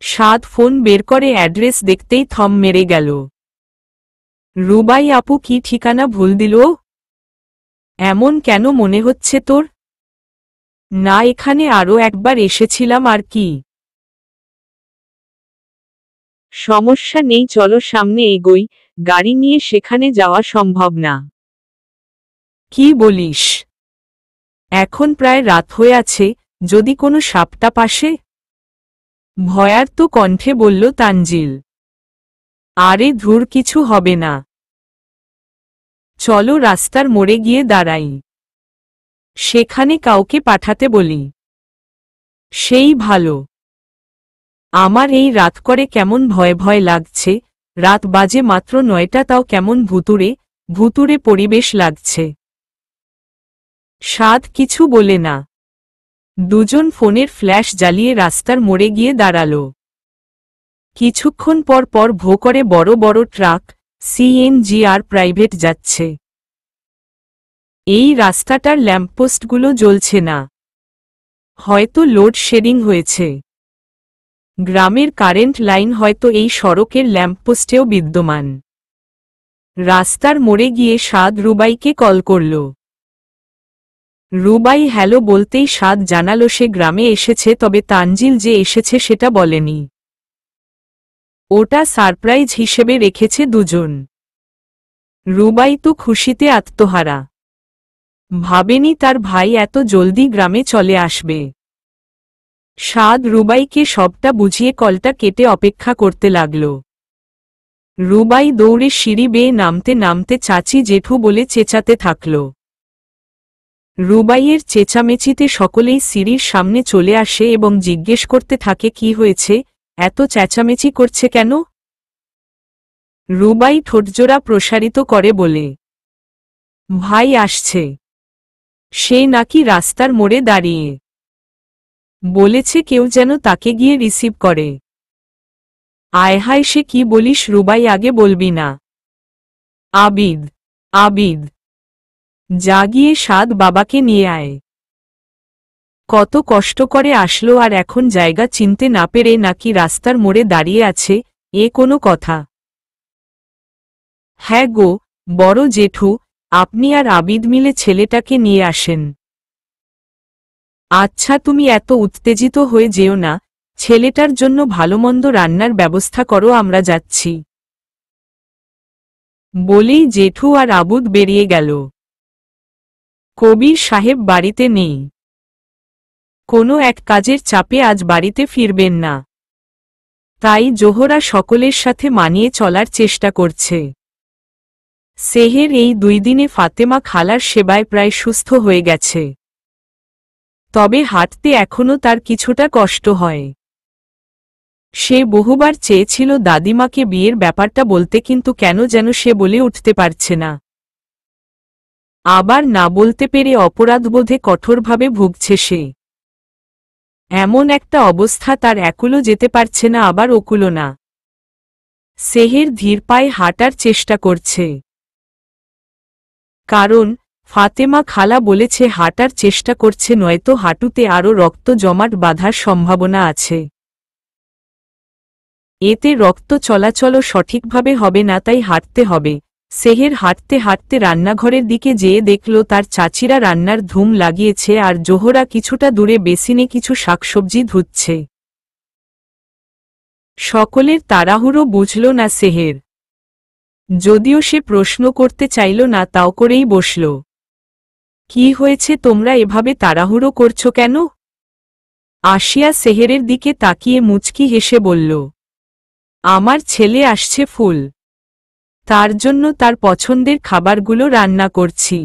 সাদ ফোন বের করে অ্যাড্রেস দেখতেই থম মেরে গেল। রুবাই আপু কি ঠিকানা ভুল দিল? এমন কেন মনে হচ্ছে তোর? না, এখানে আরও একবার এসেছিলাম আর কি। সমস্যা নেই, চলো সামনে এগোই, গাড়ি নিয়ে সেখানে যাওয়া সম্ভব না। কি বলিস? এখন প্রায় রাত হয়ে আছে, যদি কোনো সাপটা পাশে? ভয়ার্ত কণ্ঠে বলল তানজিল। আরে ধুর, কিছু হবে না। চলো রাস্তার মোড়ে গিয়ে দাঁড়াই, সেখানে কাউকে পাঠাতে বলি। সেই ভালো। আমার এই রাত করে কেমন ভয় ভয় লাগছে। রাত বাজে মাত্র 9টা, তাও কেমন ভুতুড়ে ভুতুড়ে পরিবেশ লাগছে। সাদ কিছু বলে না। দুজন ফোনের ফ্ল্যাশ জ্বালিয়ে রাস্তার মোড়ে গিয়ে দাঁড়াল। কিছুক্ষণ পর পর ভো করে বড় বড় ট্রাক, সিএনজি আর প্রাইভেট যাচ্ছে। এই রাস্তাটার ল্যাম্পপোস্টগুলো জ্বলছে না। হয়তো লোডশেডিং হয়েছে। গ্রামের কারেন্ট লাইন হয়তো এই সড়কের ল্যাম্পপোস্টেও বিদ্যমান। রাস্তার মোড়ে গিয়ে সাদ রুবাইকে কল করল। রুবাই হ্যালো বলতেই সাদ জানালো সে গ্রামে এসেছে, তবে তানজিল যে এসেছে সেটা বলেনি। ওটা সারপ্রাইজ হিসেবে রেখেছে দুজন। রুবাই তো খুশিতে আত্মহারা। ভাবেনি তার ভাই এত জলদি গ্রামে চলে আসবে। সাদ রুবাইকে সবটা বুঝিয়ে কলটা কেটে অপেক্ষা করতে লাগল। রুবাই দৌড়ে সিঁড়ি বেয়ে নামতে নামতে চাচি জেঠু বলে চেঁচাতে থাকল। রুবাইয়ের চেঁচামেচিতে সকলেই সিঁড়ির সামনে চলে আসে এবং জিজ্ঞেস করতে থাকে কি হয়েছে, এত চেঁচামেচি করছে কেন? রুবাই ঠোঁটজোড়া প্রসারিত করে বলে, ভাই আসছে। সে নাকি রাস্তার মোড়ে দাঁড়িয়ে। বলেছে কেউ যেন তাকে গিয়ে রিসিভ করে। আয় হায়, সে কি বলিস রুবাই, আগে বলবি না? আবিদ, আবিদ, যা গিয়ে সাদ বাবাকে নিয়ে আয়। কত কষ্ট করে আসলো আর এখন জায়গা চিনতে না পেরে নাকি রাস্তার মোড়ে দাঁড়িয়ে আছে, এ কোনো কথা? হ্যাঁ গো, বড় জেঠু, আপনি আর আবিদ মিলে ছেলেটাকে নিয়ে আসেন। আচ্ছা, তুমি এত উত্তেজিত হয়ে যেও না, ছেলেটার জন্য ভালোমন্দ রান্নার ব্যবস্থা করো, আমরা যাচ্ছি। বলেই জেঠু আর আবুদ বেরিয়ে গেল। কবির সাহেব বাড়িতে নেই। কোনো এক কাজের চাপে আজ বাড়িতে ফিরবেন না। তাই জোহরা সকলের সাথে মানিয়ে চলার চেষ্টা করছে। সেহের এই 2 দিনে ফাতেমা খালার সেবায় প্রায় সুস্থ হয়ে গেছে। তবে হাঁটতে এখনও তার কিছুটা কষ্ট হয়। সে বহুবার চেয়েছিল দাদিমাকে বিয়ের ব্যাপারটা বলতে, কিন্তু কেন যেন সে বলে উঠতে পারছে না। আবার না বলতে পেরে অপরাধবোধে কঠোরভাবে ভুগছে সে। এমন একটা অবস্থা, তার একুলো যেতে পারছে না, আবার ওকুলো না। সেহের ধীর পায়ে হাঁটার চেষ্টা করছে। কারণ ফাতেমা খালা বলেছে হাঁটার চেষ্টা করছে, নয়তো হাঁটুতে আরও রক্ত জমাট বাঁধার সম্ভাবনা আছে। এতে রক্ত চলাচলও সঠিকভাবে হবে না, তাই হাঁটতে হবে। সেহের হাঁটতে হাঁটতে রান্নাঘরের দিকে যেয়ে দেখল তার চাচিরা রান্নার ধুম লাগিয়েছে আর জোহরা কিছুটা দূরে বেসিনে কিছু শাকসবজি ধুচ্ছে। সকলের তাড়াহুড়ো বুঝল না সেহের। যদিও সে প্রশ্ন করতে চাইল না, তাও করেই বসল। কি হয়েছে, তোমরা এভাবে তাড়াহুড়ো করছো কেন? আসিয়া সেহেরের দিকে তাকিয়ে মুচকি হেসে বলল, আমার ছেলে আসছে ফুল, তার জন্য তার পছন্দের খাবারগুলো রান্না করছি।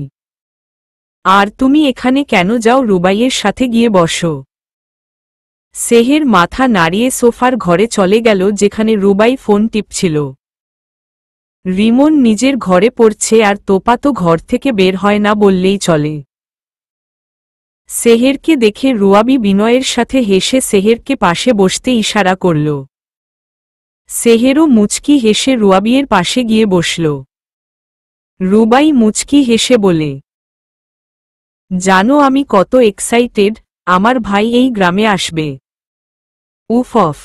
আর তুমি এখানে কেন? যাও রুবাইয়ের সাথে গিয়ে বসো। সেহের মাথা নাড়িয়ে সোফার ঘরে চলে গেল, যেখানে রুবাই ফোন টিপছিল। রিমন নিজের ঘরে পড়ছে আর তোপা তো ঘর থেকে বের হয় না বললেই চলে। সেহেরকে দেখে রুয়াবি বিনয়ের সাথে হেসে সেহেরকে পাশে বসতে ইশারা করল। সেহেরও মুচকি হেসে রুয়াবিয়ের পাশে গিয়ে বসল। রুবাই মুচকি হেসে বলে, জানো আমি কত এক্সাইটেড, আমার ভাই এই গ্রামে আসবে। উফ অফ,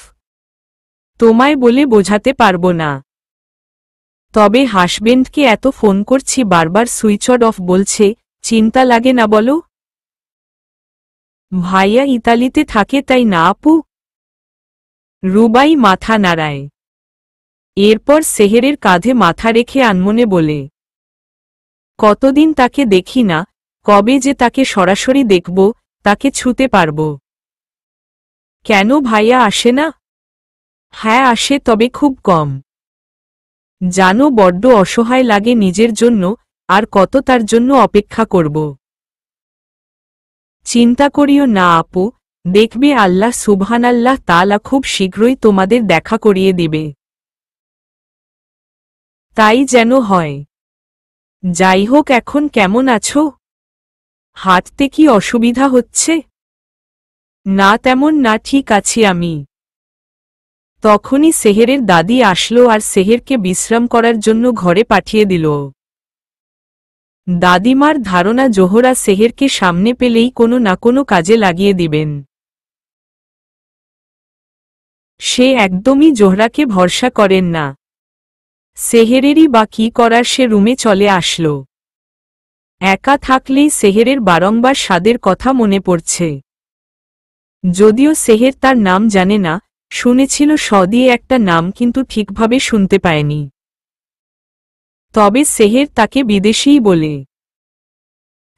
তোমায় বলে বোঝাতে পারবো না। তবে হাসবেন্ডকে এত ফোন করছি, বারবার সুইচ অফ বলছে, চিন্তা লাগে না বলো? ভাইয়া ইতালিতে থাকে তাই না আপু? রুবাই মাথা নাড়ায়। এরপর সেহেরের কাঁধে মাথা রেখে আনমনে বলে, কতদিন তাকে দেখি না, কবে যে তাকে সরাসরি দেখব, তাকে ছুতে পারব। কেন ভাইয়া আসে না? হ্যাঁ আসে, তবে খুব কম। জানো বড্ড অসহায় লাগে নিজের জন্য, আর কত তার জন্য অপেক্ষা করব। চিন্তা করিও না আপু, দেখবে আল্লাহ সুবহানাল্লাহ তাআলা খুব শীঘ্রই তোমাদের দেখা করিয়ে দিবে। তাই যেন হয়। যাই হোক, এখন কেমন আছো? হাঁটতে কি অসুবিধা হচ্ছে? না তেমন না, ঠিক আছি আমি। তখনই সেহেরের দাদি আসলো আর সেহেরকে বিশ্রাম করার জন্য ঘরে পাঠিয়ে দিল। দাদিমার ধারণা জোহরা সেহেরকে সামনে পেলেই কোনো না কোনো কাজে লাগিয়ে দিবেন। সে একদমই জোহরাকে ভরসা করেন না। সেহেরেরই বা কি করার, সে রুমে চলে আসল। একা থাকলেই সেহেরের বারংবার স্বাদের কথা মনে পড়ছে। যদিও সেহের তার নাম জানে না, শুনেছিল স দিয়ে একটা নাম, কিন্তু ঠিকভাবে শুনতে পায়নি। তবে সেহের তাকে বিদেশীই বলে।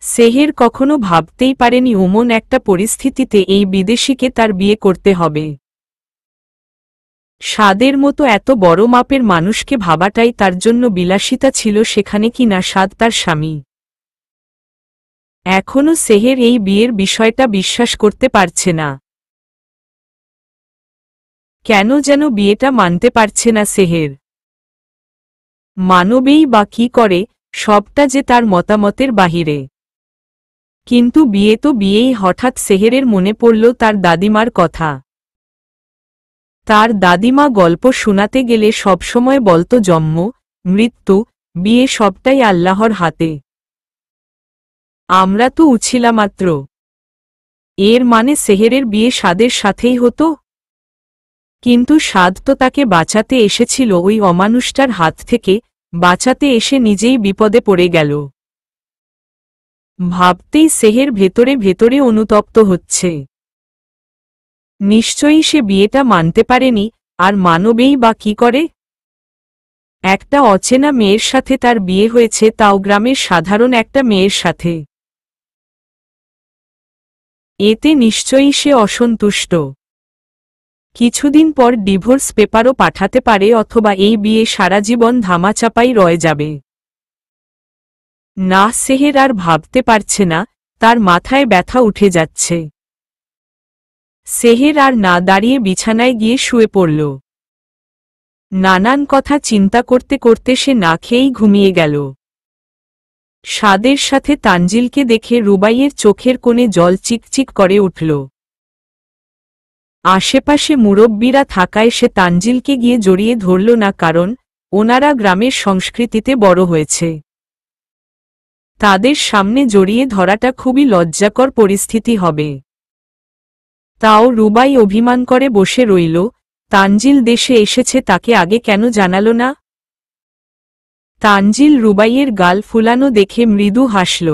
সেহের কখনো ভাবতেই পারেনি ওমন একটা পরিস্থিতিতে এই বিদেশিকে তার বিয়ে করতে হবে। স্বাদের মতো এত বড় মাপের মানুষকে ভাবাটাই তার জন্য বিলাসিতা ছিল, সেখানে কি না স্বাদ তার স্বামী। এখনও সেহের এই বিয়ের বিষয়টা বিশ্বাস করতে পারছে না। কেন যেন বিয়েটা মানতে পারছে না সেহের। মানবেই বা কি করে, সবটা যে তার মতামতের বাহিরে। কিন্তু বিয়ে তো বিয়েই। হঠাৎ সেহেরের মনে পড়ল তার দাদিমার কথা। তার দাদিমা গল্প শোনাতে গেলে সবসময় বলতো জন্ম, মৃত্যু, বিয়ে সবটাই আল্লাহর হাতে। আমরা তো উছিলা মাত্র। এর মানে সেহেরের বিয়ে স্বাদের সাথেই হতো। কিন্তু স্বাদ তো তাকে বাঁচাতে এসেছিল ওই অমানুষটার হাত থেকে, বাঁচাতে এসে নিজেই বিপদে পড়ে গেল। ভাবতেই সেহের ভেতরে ভেতরে অনুতপ্ত হচ্ছে। নিশ্চয়ই সে বিয়েটা মানতে পারেনি, আর মানবেই বা কি করে। একটা অচেনা মেয়ের সাথে তার বিয়ে হয়েছে, তাও গ্রামের সাধারণ একটা মেয়ের সাথে। এতে নিশ্চয়ই সে অসন্তুষ্ট। কিছুদিন পর ডিভোর্স পেপারও পাঠাতে পারে, অথবা এই বিয়ে সারা জীবন ধামাচাপাই রয়ে যাবে। না, সেহের আর ভাবতে পারছে না, তার মাথায় ব্যথা উঠে যাচ্ছে। সেহের আর না দাঁড়িয়ে বিছানায় গিয়ে শুয়ে পড়ল। নানান কথা চিন্তা করতে করতে সে না খেয়েই ঘুমিয়ে গেল। সাদের সাথে তানজিলকে দেখে রুবাইয়ের চোখের কোণে জল চিকচিক করে উঠল। আশেপাশে মুরব্বীরা থাকায় সে তানজিলকে গিয়ে জড়িয়ে ধরল না, কারণ ওনারা গ্রামের সংস্কৃতিতে বড় হয়েছে। তাদের সামনে জড়িয়ে ধরাটা খুবই লজ্জাকর পরিস্থিতি হবে। তাও রুবাই অভিমান করে বসে রইল, তানজিল দেশে এসেছে, তাকে আগে কেন জানালো না? তানজিল রুবাইয়ের গাল ফুলানো দেখে মৃদু হাসল।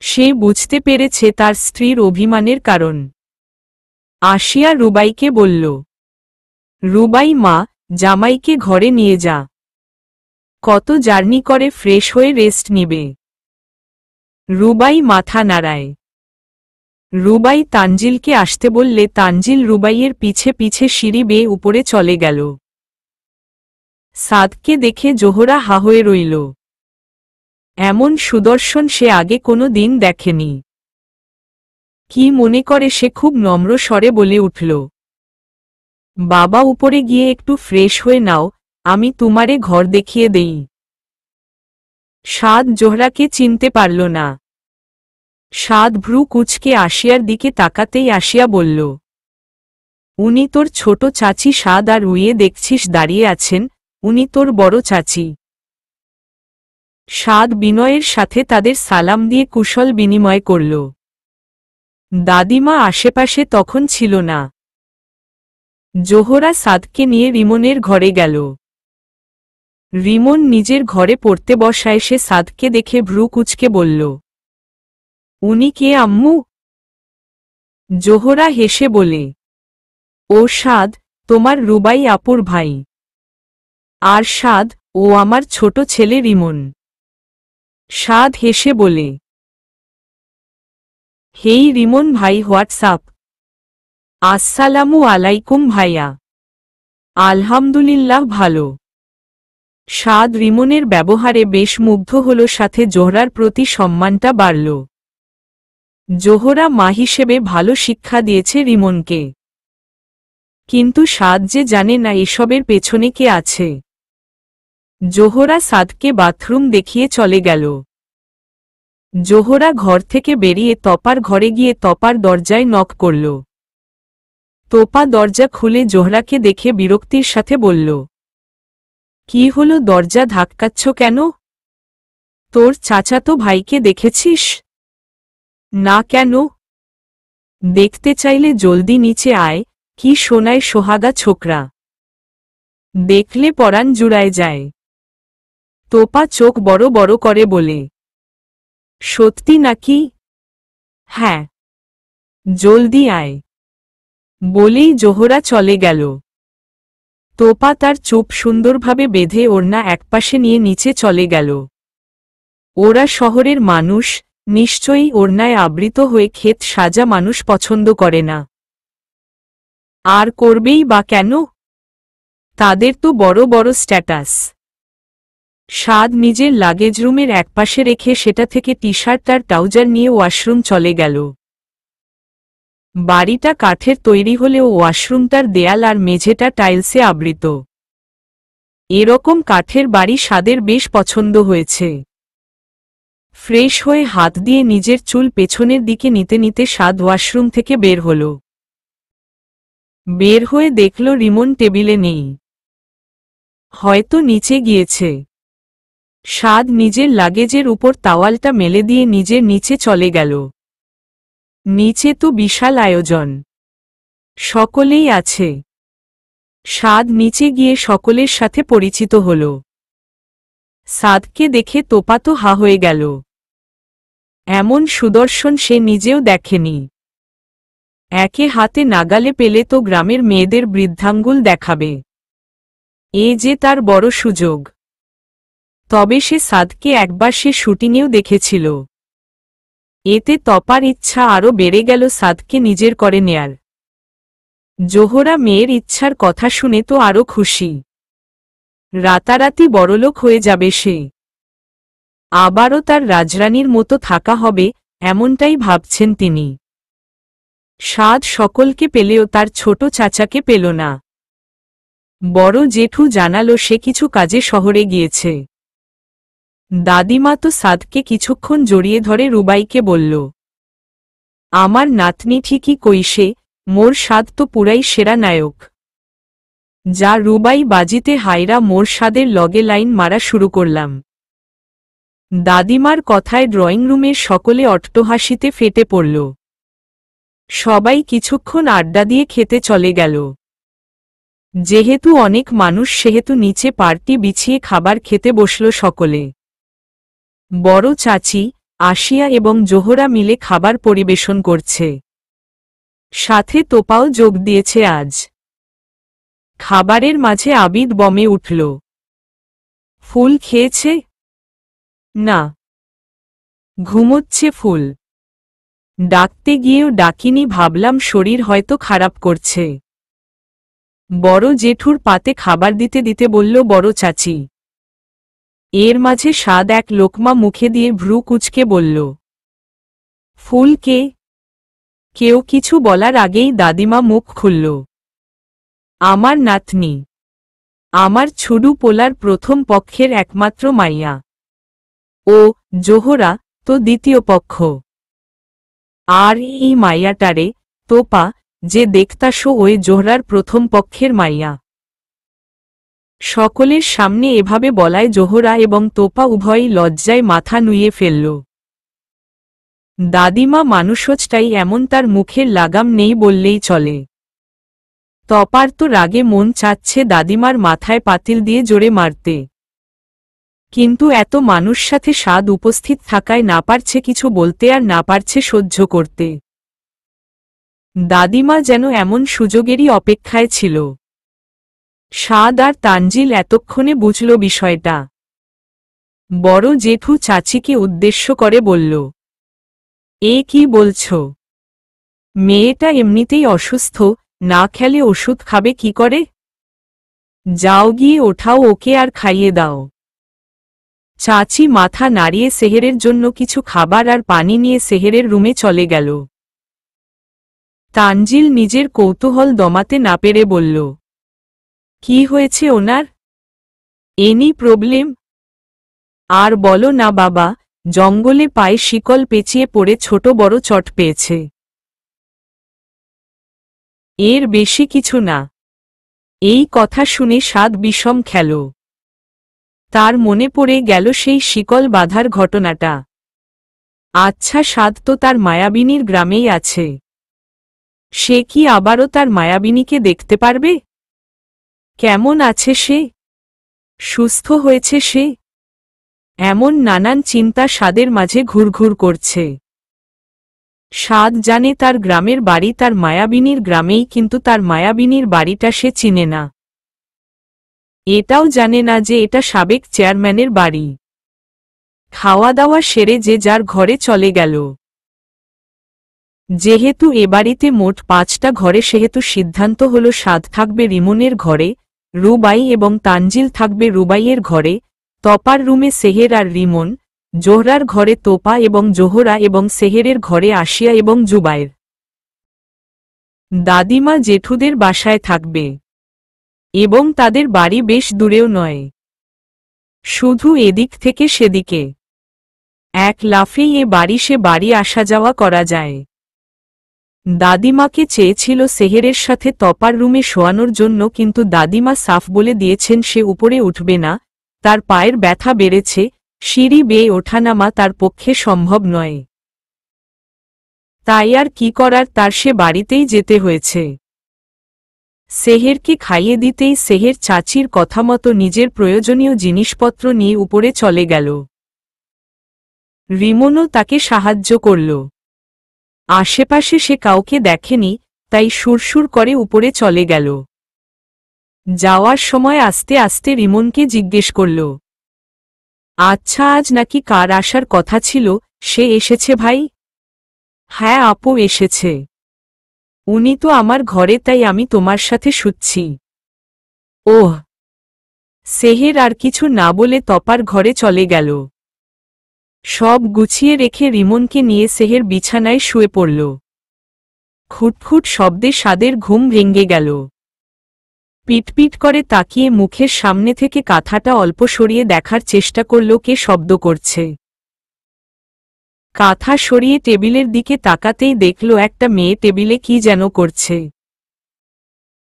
সে বুঝতে পেরেছে তার স্ত্রীর অভিমানের কারণ। আসিয়া রুবাইকে বলল, রুবাই মা, জামাইকে ঘরে নিয়ে যা, কত জার্নি করে ফ্রেশ হয়ে রেস্ট নিবে। রুবাই মাথা নাড়ায়। রুবাই তানজিলকে আসতে বললে তানজিল রুবাইয়ের পিছে পিছে সিঁড়ি বেয়ে উপরে চলে গেল। সাদকে দেখে জোহরা হা হয়ে রইল। এমন সুদর্শন সে আগে কোনো দিন দেখেনি। কি মনে করে সে খুব নম্র স্বরে বলে উঠল, বাবা, উপরে গিয়ে একটু ফ্রেশ হয়ে নাও, আমি তোমারে ঘর দেখিয়ে দেই। সাদ জোহরাকে চিনতে পারল না। সাদ ভ্রু কুঁচকে আসিয়ার দিকে তাকাতেই আসিয়া বলল, উনি তোর ছোট চাচি সাদ, আর উইয়ে দেখছিস দাঁড়িয়ে আছেন, উনি তোর বড় চাচি। সাদ বিনয়ের সাথে তাদের সালাম দিয়ে কুশল বিনিময় করল। দাদিমা আশেপাশে তখন ছিল না। জোহরা সাদকে নিয়ে রিমনের ঘরে গেল। রিমন নিজের ঘরে পড়তে বসায় সে সাদকে দেখে ভ্রু কুঁচকে বলল, উনি কে আম্মু? জোহরা হেসে বলে, ও সাদ, তোমার রুবাই আপুর ভাই। আর সাদ, ও আমার ছোট ছেলে রিমন। সাদ হেসে বলে, হেই রিমন ভাই, হোয়াটসঅ্যাপ? আসসালামু আলাইকুম ভাইয়া। আলহামদুলিল্লাহ ভালো। সাদ রিমনের ব্যবহারে বেশ মুগ্ধ হল, সাথে জোহরার প্রতি সম্মানটা বাড়ল। জোহরা মা হিসেবে ভালো শিক্ষা দিয়েছে রিমনকে। কিন্তু সাদ যে জানে না এসবের পেছনে কে আছে। জোহরা সাদকে বাথরুম দেখিয়ে চলে গেল। জোহরা ঘর থেকে বেরিয়ে তপার ঘরে গিয়ে তপার দরজায় নক করল। তোপা দরজা খুলে জোহরাকে দেখে বিরক্তির সাথে বলল, কি হলো, দরজা ধাক্কাচ্ছ কেন? তোর চাচাতো ভাইকে দেখেছিস? না, কেন? দেখতে চাইলে জলদি নিচে আয়, কি সোনায় সোহাগা ছোকরা, দেখলে পরাণ জুড়ায় যায়। তোপা চোখ বড় বড় করে বলে, সত্যি নাকি? হ্যাঁ, জলদি আয়। বলেই জোহরা চলে গেল। তোপা তার চুপ সুন্দরভাবে বেঁধে ওড়না একপাশে নিয়ে নিচে চলে গেল। ওরা শহরের মানুষ, নিশ্চয়ই ওড়নায় আবৃত হয়ে ক্ষেত সাজা মানুষ পছন্দ করে না। আর করবেই বা কেন? তাদের তো বড় বড় স্ট্যাটাস। সাদ নিজের লাগেজ রুমের একপাশে রেখে সেটা থেকে টি শার্ট আর ট্রাউজার নিয়ে ওয়াশরুম চলে গেল। বাড়িটা কাঠের তৈরি হলেও ওয়াশরুমটার দেয়াল আর মেঝেটা টাইলসে আবৃত। এরকম কাঠের বাড়ি সাদের বেশ পছন্দ হয়েছে। ফ্রেশ হয়ে হাত দিয়ে নিজের চুল পেছনের দিকে নিতে নিতে সাদ ওয়াশরুম থেকে বের হল। বের হয়ে দেখল রিমন টেবিলে নেই, হয়তো নিচে গিয়েছে। সাদ নিজের লাগেজের উপর তাওয়ালটা মেলে দিয়ে নিজের নিচে চলে গেল। নিচে তো বিশাল আয়োজন, সকলেই আছে। সাদ নিচে গিয়ে সকলের সাথে পরিচিত হল। সাদকে দেখে তোপা তো হা হয়ে গেল। এমন সুদর্শন সে নিজেও দেখেনি। একে হাতে নাগালে পেলে তো গ্রামের মেয়েদের বৃদ্ধাঙ্গুল দেখাবে। এ যে তার বড় সুযোগ। তবে সে সাদকে একবার সে শুটিংয়েও দেখেছিল। এতে তপার ইচ্ছা আরও বেড়ে গেল সাদকে নিজের করে নেয়ার। জোহরা মেয়ের ইচ্ছার কথা শুনে তো আরও খুশি। রাতারাতি বড়লোক হয়ে যাবে সে। আবারও তার রাজরানীর মতো থাকা হবে, এমনটাই ভাবছেন তিনি। সাদ সকলকে পেলেও তার ছোট চাচাকে পেল না। বড় জেঠু জানালো সে কিছু কাজে শহরে গিয়েছে। দাদিমা তো সাদকে কিছুক্ষণ জড়িয়ে ধরে রুবাইকে বলল, আমার নাতনি ঠিকই কইছে, মোর সাদ তো পুরাই সেরা নায়ক। যা রুবাই বাজিতে হায়রা মোর সাদের লগে লাইন মারা শুরু করলাম। দাদিমার কথায় ড্রয়িং রুমের সকলে অট্টহাসিতে ফেটে পড়ল। সবাই কিছুক্ষণ আড্ডা দিয়ে খেতে চলে গেল। যেহেতু অনেক মানুষ সেহেতু নিচে পার্টি বিছিয়ে খাবার খেতে বসল সকলে। বড় চাচি, আশিয়া এবং জোহরা মিলে খাবার পরিবেশন করছে। সাথে তোপাও যোগ দিয়েছে আজ। খাবারের মাঝে আবিদ বমে উঠল। ফুল খেয়েছে? না, ঘুমোচ্ছে ফুল। ডাকতে গিয়েও ডাকিনি, ভাবলাম শরীর হয়তো খারাপ করছে। বড় জেঠুর পাতে খাবার দিতে দিতে বলল বড় চাচি। এর মাঝে সাদ এক লোকমা মুখে দিয়ে ভ্রু কুঁচকে বলল, ফুল কে? কেউ কিছু বলার আগেই দাদিমা মুখ খুলল, আমার নাতনি, আমার ছুডু পোলার প্রথম পক্ষের একমাত্র মাইয়া। ও জোহরা তো দ্বিতীয় পক্ষ। আর এই মাইয়াটারে তোপা যে দেখতাসো ওই জোহরার প্রথম পক্ষের মাইয়া। সকলের সামনে এভাবে বলায় জোহরা এবং তোপা উভয়ই লজ্জায় মাথা নুইয়ে ফেলল। দাদিমা মানুষটাই এমন, তার মুখের লাগাম নেই বললেই চলে। তপার তো রাগে মন চাচ্ছে দাদিমার মাথায় পাতিল দিয়ে জোরে মারতে। কিন্তু এত মানুষ সাথে সাদ উপস্থিত থাকায় না পারছে কিছু বলতে আর না পারছে সহ্য করতে। দাদিমা যেন এমন সুযোগেরই অপেক্ষায় ছিল। সাদ আর তানজিল এতক্ষণে বুঝল বিষয়টা। বড় জেঠু চাচিকে উদ্দেশ্য করে বলল, এ কি বলছ? মেয়েটা এমনিতেই অসুস্থ, না খেলে ওষুধ খাবে কি করে? যাও গিয়ে ওঠাও ওকে আর খাইয়ে দাও। চাচি মাথা নাড়িয়ে সেহেরের জন্য কিছু খাবার আর পানি নিয়ে সেহেরের রুমে চলে গেল। তানজিল নিজের কৌতূহল দমাতে না পেরে বলল, কি হয়েছে ওনার? Any problem? আর বলো না বাবা, জঙ্গলে পায়ে শিকল পেঁচিয়ে পড়ে ছোট বড় চট পেয়েছে। এর বেশি কিছু না। এই কথা শুনে সাদ বিষম খেল। তার মনে পড়ে গেল সেই শিকল বাঁধার ঘটনাটা। আচ্ছা, সাদ তো তার মায়াবিনীর গ্রামেই আছে। সে কি আবারও তার মায়াবিনীকে দেখতে পারবে? কেমন আছে সে? সুস্থ হয়েছে সে? এমন নানান চিন্তা সাদের মাঝে ঘুরঘুর করছে। সাদ জানে তার গ্রামের বাড়ি তার মায়াবিনীর গ্রামেই, কিন্তু তার মায়াবিনীর বাড়িটা সে চিনে না। এটাও জানে না যে এটা সাবেক চেয়ারম্যানের বাড়ি। খাওয়া দাওয়া সেরে যে যার ঘরে চলে গেল। যেহেতু এ বাড়িতে মোট 5টা ঘরে, সেহেতু সিদ্ধান্ত হল সাদ থাকবে রিমনের ঘরে, রুবাই এবং তানজিল থাকবে রুবাইয়ের ঘরে, তপার রুমে সেহের আর রিমন, জোহরার ঘরে তোপা এবং জোহরা এবং সেহেরের ঘরে আশিয়া এবং জুবায়ের। দাদিমা জেঠুদের বাসায় থাকবে। এবং তাদের বাড়ি বেশ দূরেও নয়, শুধু এদিক থেকে সেদিকে। এক লাফেই এ বাড়ি সে বাড়ি আসা যাওয়া করা যায়। দাদিমাকে চেয়েছিল সেহেরের সাথে তপার রুমে শোয়ানোর জন্য, কিন্তু দাদিমা সাফ বলে দিয়েছেন সে উপরে উঠবে না, তার পায়ের ব্যথা বেড়েছে, সিঁড়ি বেয়ে ওঠানামা তার পক্ষে সম্ভব নয়। তাই আর কি করার, তার সে বাড়িতেই যেতে হয়েছে। সেহেরকে খাইয়ে দিতেই সেহের চাচির কথামতো নিজের প্রয়োজনীয় জিনিসপত্র নিয়ে উপরে চলে গেল। রিমনও তাকে সাহায্য করল। আশেপাশে সে কাউকে দেখেনি, তাই সুরসুর করে উপরে চলে গেল। যাওয়ার সময় আস্তে আস্তে রিমনকে জিজ্ঞেস করল, আচ্ছা আজ নাকি কার আসার কথা ছিল, সে এসেছে ভাই? হ্যাঁ আপু এসেছে। উনি তো আমার ঘরে, তাই আমি তোমার সাথে শুচ্ছি। ওহ। সেহের আর কিছু না বলে তপার ঘরে চলে গেল। সব গুছিয়ে রেখে রিমনকে নিয়ে সেহের বিছানায় শুয়ে পড়ল। খুটখুট শব্দে সাদের ঘুম ভেঙে গেল। পিটপিট করে তাকিয়ে মুখের সামনে থেকে কাঁথাটা অল্প সরিয়ে দেখার চেষ্টা করল কে শব্দ করছে। কাঁথা সরিয়ে টেবিলের দিকে তাকাতেই দেখল একটা মেয়ে টেবিলে কি যেন করছে।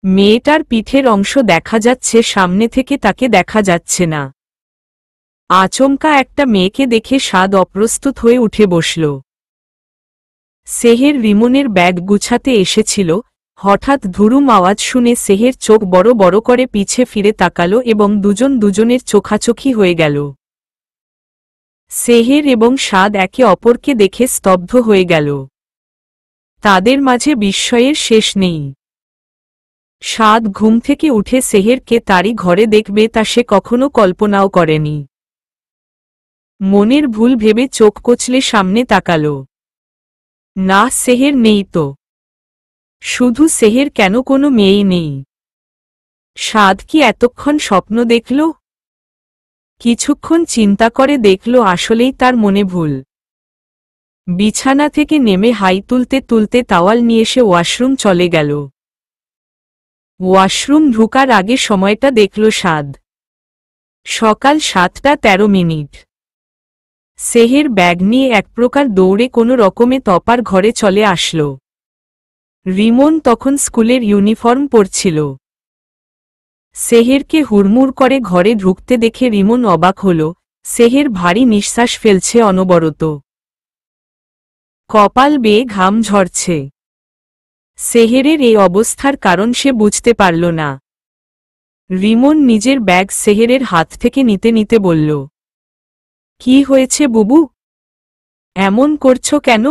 মেয়েটার পিঠের অংশ দেখা যাচ্ছে, সামনে থেকে তাকে দেখা যাচ্ছে না। আচমকা একটা মেয়েকে দেখে সাদ অপ্রস্তুত হয়ে উঠে বসল। সেহের রিমনের ব্যাগ গুছাতে এসেছিল। হঠাৎ ধুরুম আওয়াজ শুনে সেহের চোখ বড় বড় করে পিছে ফিরে তাকালো এবং দুজন দুজনের চোখাচোখি হয়ে গেল। সেহের এবং সাদ একে অপরকে দেখে স্তব্ধ হয়ে গেল। তাদের মাঝে বিস্ময়ের শেষ নেই। সাদ ঘুম থেকে উঠে সেহেরকে তারই ঘরে দেখবে তা সে কখনো কল্পনাও করেনি। মনের ভুল ভেবে চোখ কচলে সামনে তাকালো। না, সেহের নেই তো। শুধু সেহের কেন, কোনো মেয়েই নেই। সাদ কি এতক্ষণ স্বপ্ন দেখল? কিছুক্ষণ চিন্তা করে দেখল আসলেই তার মনে ভুল। বিছানা থেকে নেমে হাই তুলতে তুলতে তাওয়াল নিয়ে এসে ওয়াশরুম চলে গেল। ওয়াশরুম ঢুকার আগে সময়টা দেখল সাদ। সকাল 7:13। সেহের ব্যাগ নিয়ে এক প্রকার দৌড়ে কোনো রকমে তপার ঘরে চলে আসল। রিমন তখন স্কুলের ইউনিফর্ম পরছিল। সেহেরকে হুড়মুড় করে ঘরে ঢুকতে দেখে রিমন অবাক হল। সেহের ভারী নিঃশ্বাস ফেলছে অনবরত। কপাল বেয়ে ঘাম ঝরছে। সেহেরের এই অবস্থার কারণ সে বুঝতে পারল না। রিমন নিজের ব্যাগ সেহেরের হাত থেকে নিতে নিতে বলল, কি হয়েছে বুবু? এমন করছো কেন?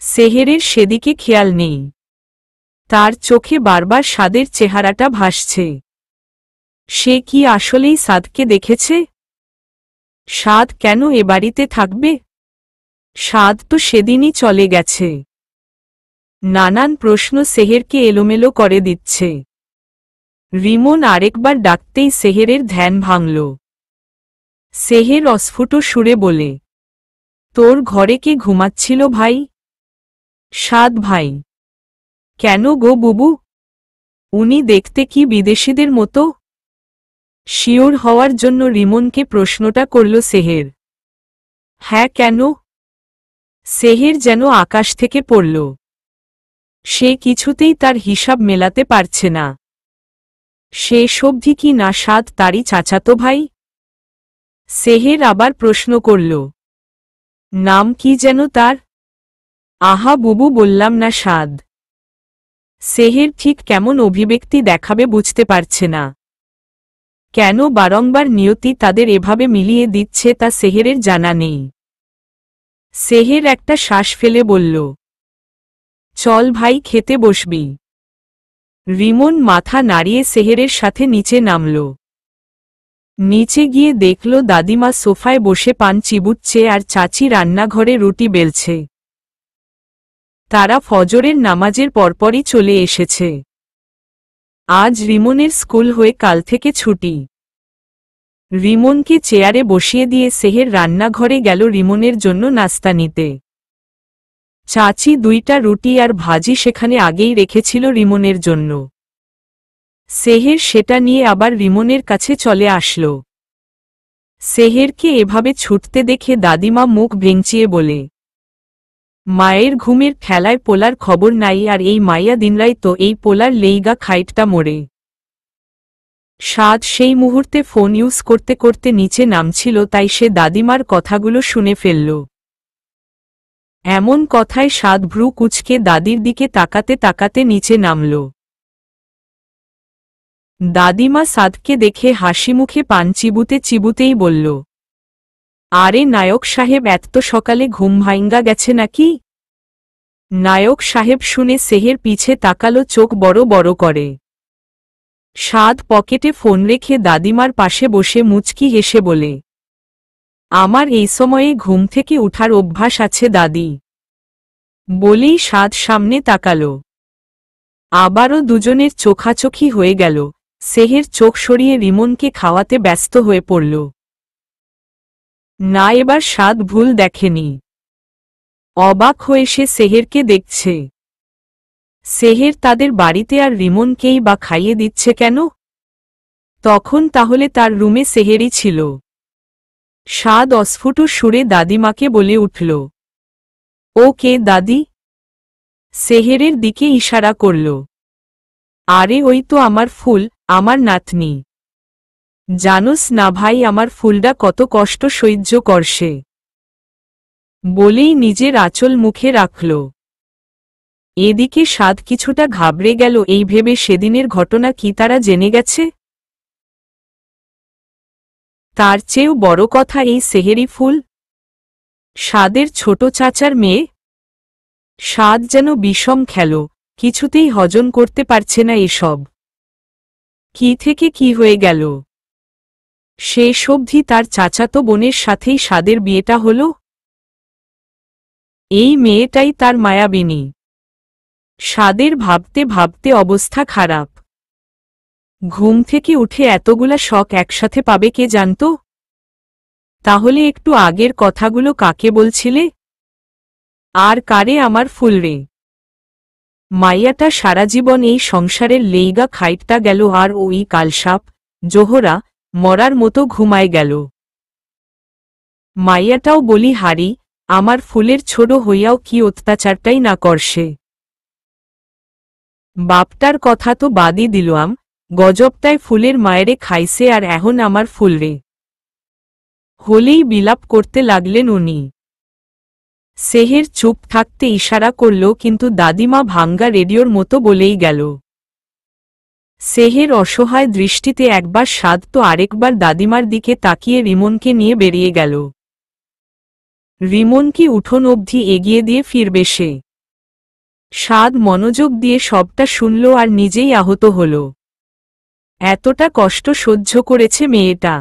সেহেরের সেদিকে খেয়াল নেই। তার চোখে বারবার সাদের চেহারাটা ভাসছে। সে কি আসলেই সাদকে দেখেছে? সাদ কেন এ বাড়িতে থাকবে? সাদ তো সেদিনই চলে গেছে। নানান প্রশ্ন সেহেরকে এলোমেলো করে দিচ্ছে। রিমন আরেকবার ডাকতেই সেহেরের ধ্যান ভাঙল। সেহের অস্ফুট সুরে বলে, তোর ঘরে কে ঘুমাচ্ছিল ভাই? সাদ ভাই। কেন গো বুবু? উনি দেখতে কি বিদেশিদের মতো? শিওর হওয়ার জন্য রিমনকে প্রশ্নটা করল সেহের। হ্যাঁ কেন? সেহের যেন আকাশ থেকে পড়ল। সে কিছুতেই তার হিসাব মেলাতে পারছে না। শেষ অবধি কি না সাদ তারই চাচাতো ভাই? সেহের আবার প্রশ্ন করল, নাম কি যেন তার? আহা বুবু বললাম না সাদ। সেহের ঠিক কেমন অভিব্যক্তি দেখাবে বুঝতে পারছে না। কেন বারংবার নিয়তি তাদের এভাবে মিলিয়ে দিচ্ছে তা সেহেরের জানা নেই। সেহের একটা শ্বাস ফেলে বলল, চল ভাই খেতে বসবি। রিমন মাথা নাড়িয়ে সেহেরের সাথে নিচে নামল। নিচে গিয়ে দেখল দাদিমা সোফায় বসে পান চিবুচ্ছে আর চাচি রান্নাঘরে রুটি বেলছে। তারা ফজরের নামাজের পরপরই চলে এসেছে। আজ রিমনের স্কুল হয়ে কাল থেকে ছুটি। রিমনকে চেয়ারে বসিয়ে দিয়ে সেহের রান্নাঘরে গেল রিমনের জন্য নাস্তা নিতে। চাচি 2টা রুটি আর ভাজি সেখানে আগেই রেখেছিল রিমনের জন্য। সেহের সেটা নিয়ে আবার রিমনের কাছে চলে আসল। সেহেরকে এভাবে ছুটতে দেখে দাদিমা মুখ ভেঙচিয়ে বলে, মায়ের ঘুমের ঠেলায় পোলার খবর নাই, আর এই মাইয়া দিনরাই তো এই পোলার লেইগা খাইটটা মোড়ে। সাদ সেই মুহূর্তে ফোন ইউজ করতে করতে নিচে নামছিল, তাই সে দাদিমার কথাগুলো শুনে ফেলল। এমন কথায় সাদ ভ্রু কুঁচকে দাদির দিকে তাকাতে তাকাতে নিচে নামল। দাদিমা সাদকে দেখে হাসিমুখে পান চিবুতে চিবুতেই বলল, আরে নায়ক সাহেব, এত সকালে ঘুম ভাঙ্গা গেছে নাকি? নায়ক সাহেব শুনে সেহের পিছে তাকালো চোখ বড় বড় করে। সাদ পকেটে ফোন রেখে দাদিমার পাশে বসে মুচকি হেসে বলে, আমার এই সময়ে ঘুম থেকে উঠার অভ্যাস আছে দাদি। বলেই সাদ সামনে তাকালো। আবারও দুজনের চোখাচোখি হয়ে গেল। সেহের চোখ সরিয়ে রিমনকে খাওয়াতে ব্যস্ত হয়ে পড়ল। না, এবার সাদ ভুল দেখেনি। অবাক হয়ে সে সেহেরকে দেখছে। সেহের তাদের বাড়িতে আর রিমনকেই বা খাইয়ে দিচ্ছে কেন? তখন তাহলে তার রুমে সেহেরই ছিল। সাদ অস্ফুট সুরে দাদিমাকে বলে উঠল, ও কে দাদি? সেহেরের দিকে ইশারা করল। আরে ওই তো আমার ফুল, আমার নাতনি। জানোস না ভাই আমার ফুলটা কত কষ্ট সহ্য করছে। বলেই নিজের আঁচল মুখে রাখল। এদিকে সাদ কিছুটা ঘাবড়ে গেল এই ভেবে সেদিনের ঘটনা কি তারা জেনে গেছে? তার চেয়েও বড় কথা এই সেহেরি ফুল। সাদের ছোট চাচার মেয়ে। সাদ যেন বিষম খেল, কিছুতেই হজম করতে পারছে না এসব। কি থেকে কি হয়ে গেল? শেষ অবধি তার চাচাতো বোনের সাথেই সাদের বিয়েটা হল। এই মেয়েটাই তার মায়াবিনী। সাদের ভাবতে ভাবতে অবস্থা খারাপ। ঘুম থেকে উঠে এতগুলা শখ একসাথে পাবে কে জানত? তাহলে একটু আগের কথাগুলো কাকে বলছিলে? আর কারে আমার ফুলরে? মাইয়াটা সারা জীবন এই সংসারের লেইগা খাইটটা গেল আর ওই কালসাপ জোহরা মরার মতো ঘুমায় গেল। মাইয়াটাও বলি হারি, আমার ফুলের ছোট হইয়াও কি অত্যাচারটাই না করছে। বাপটার কথা তো বাদই দিলাম, গজবটায় ফুলের মায়েরে খাইছে আর এখন আমার ফুলরে। হলেই বিলাপ করতে লাগলেন উনি। সেহের চুপ থাকতে ইশারা করল কিন্তু দাদিমা ভাঙ্গা রেডিওর মতো বলেই গেল। সেহের অসহায় দৃষ্টিতে একবার সাদ তো আরেকবার দাদিমার দিকে তাকিয়ে রিমনকে নিয়ে বেরিয়ে গেল। রিমনকে উঠোন অবধি এগিয়ে দিয়ে ফিরবে সে। সাদ মনোযোগ দিয়ে সবটা শুনল আর নিজেই আহত হল। এতটা কষ্ট সহ্য করেছে মেয়েটা।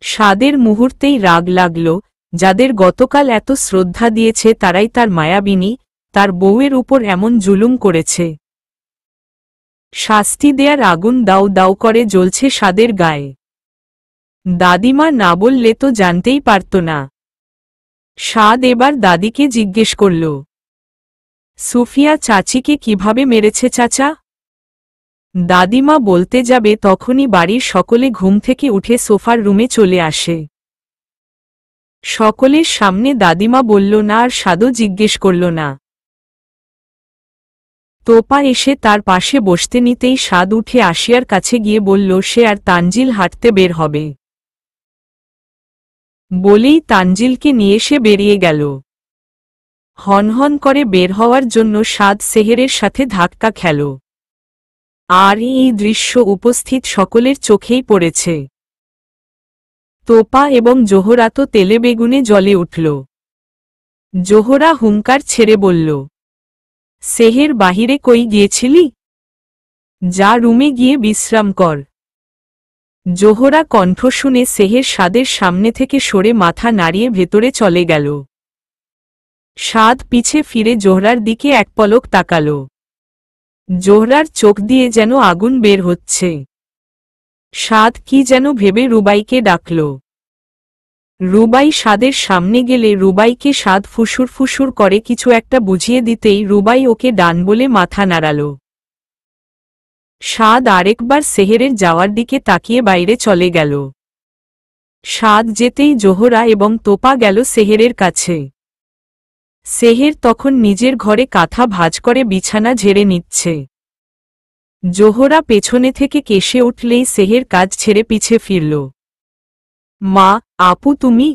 সাদের মুহূর্তেই রাগ লাগল, যাদের গতকাল এত শ্রদ্ধা দিয়েছে তারাই তার মায়াবিনী, তার বউয়ের উপর এমন জুলুম করেছে। শাস্তি দেয়ার আগুন দাউ দাউ করে জ্বলছে সাদের গায়ে। দাদিমা না বললে তো জানতেই পারত না। সাদ এবার দাদিকে জিজ্ঞেস করল, সুফিয়া চাচিকে কিভাবে মেরেছে চাচা? দাদিমা বলতে যাবে তখনই বাড়ির সকলে ঘুম থেকে উঠে সোফার রুমে চলে আসে। সকলের সামনে দাদিমা বলল না আর সাদও জিজ্ঞেস করল না। তোপা এসে তার পাশে বসতে নিতেই সাদ উঠে আসিয়ার কাছে গিয়ে বলল সে আর তানজিল হাঁটতে বের হবে। বলেই তানজিলকে নিয়ে সে বেরিয়ে গেল। হনহন করে বের হওয়ার জন্য সাদ সেহেরের সাথে ধাক্কা খেল। আর এই দৃশ্য উপস্থিত সকলের চোখেই পড়েছে। তোপা এবং জোহরা তো তেলে বেগুনে জ্বলে উঠল। জোহরা হুঙ্কার ছেড়ে বলল, সেহের বাহিরে কই গিয়েছিলি? যা রুমে গিয়ে বিশ্রাম কর। জোহরা কণ্ঠ শুনে সেহের সাদের সামনে থেকে সরে মাথা নাড়িয়ে ভেতরে চলে গেল। সাদ পিছে ফিরে জোহরার দিকে এক পলক তাকাল। জোহরার চোখ দিয়ে যেন আগুন বের হচ্ছে। সাদ কি যেন ভেবে রুবাইকে ডাকল। রুবাই সাদের সামনে গেলে রুবাইকে সাদ ফুসুর ফুসুর করে কিছু একটা বুঝিয়ে দিতেই রুবাই ওকে ডান বলে মাথা নাড়াল। সাদ আরেকবার সেহেরের যাওয়ার দিকে তাকিয়ে বাইরে চলে গেল। সাদ যেতেই জোহরা এবং তোপা গেল সেহেরের কাছে। সেহের তখন নিজের ঘরে কাঁথা ভাঁজ করে বিছানা ঝেড়ে নিচ্ছে। জোহরা পেছনে থেকে কেশে উঠলেই সেহের কাজ ছেড়ে পিছে ফিরল। মা, আপু তুমি?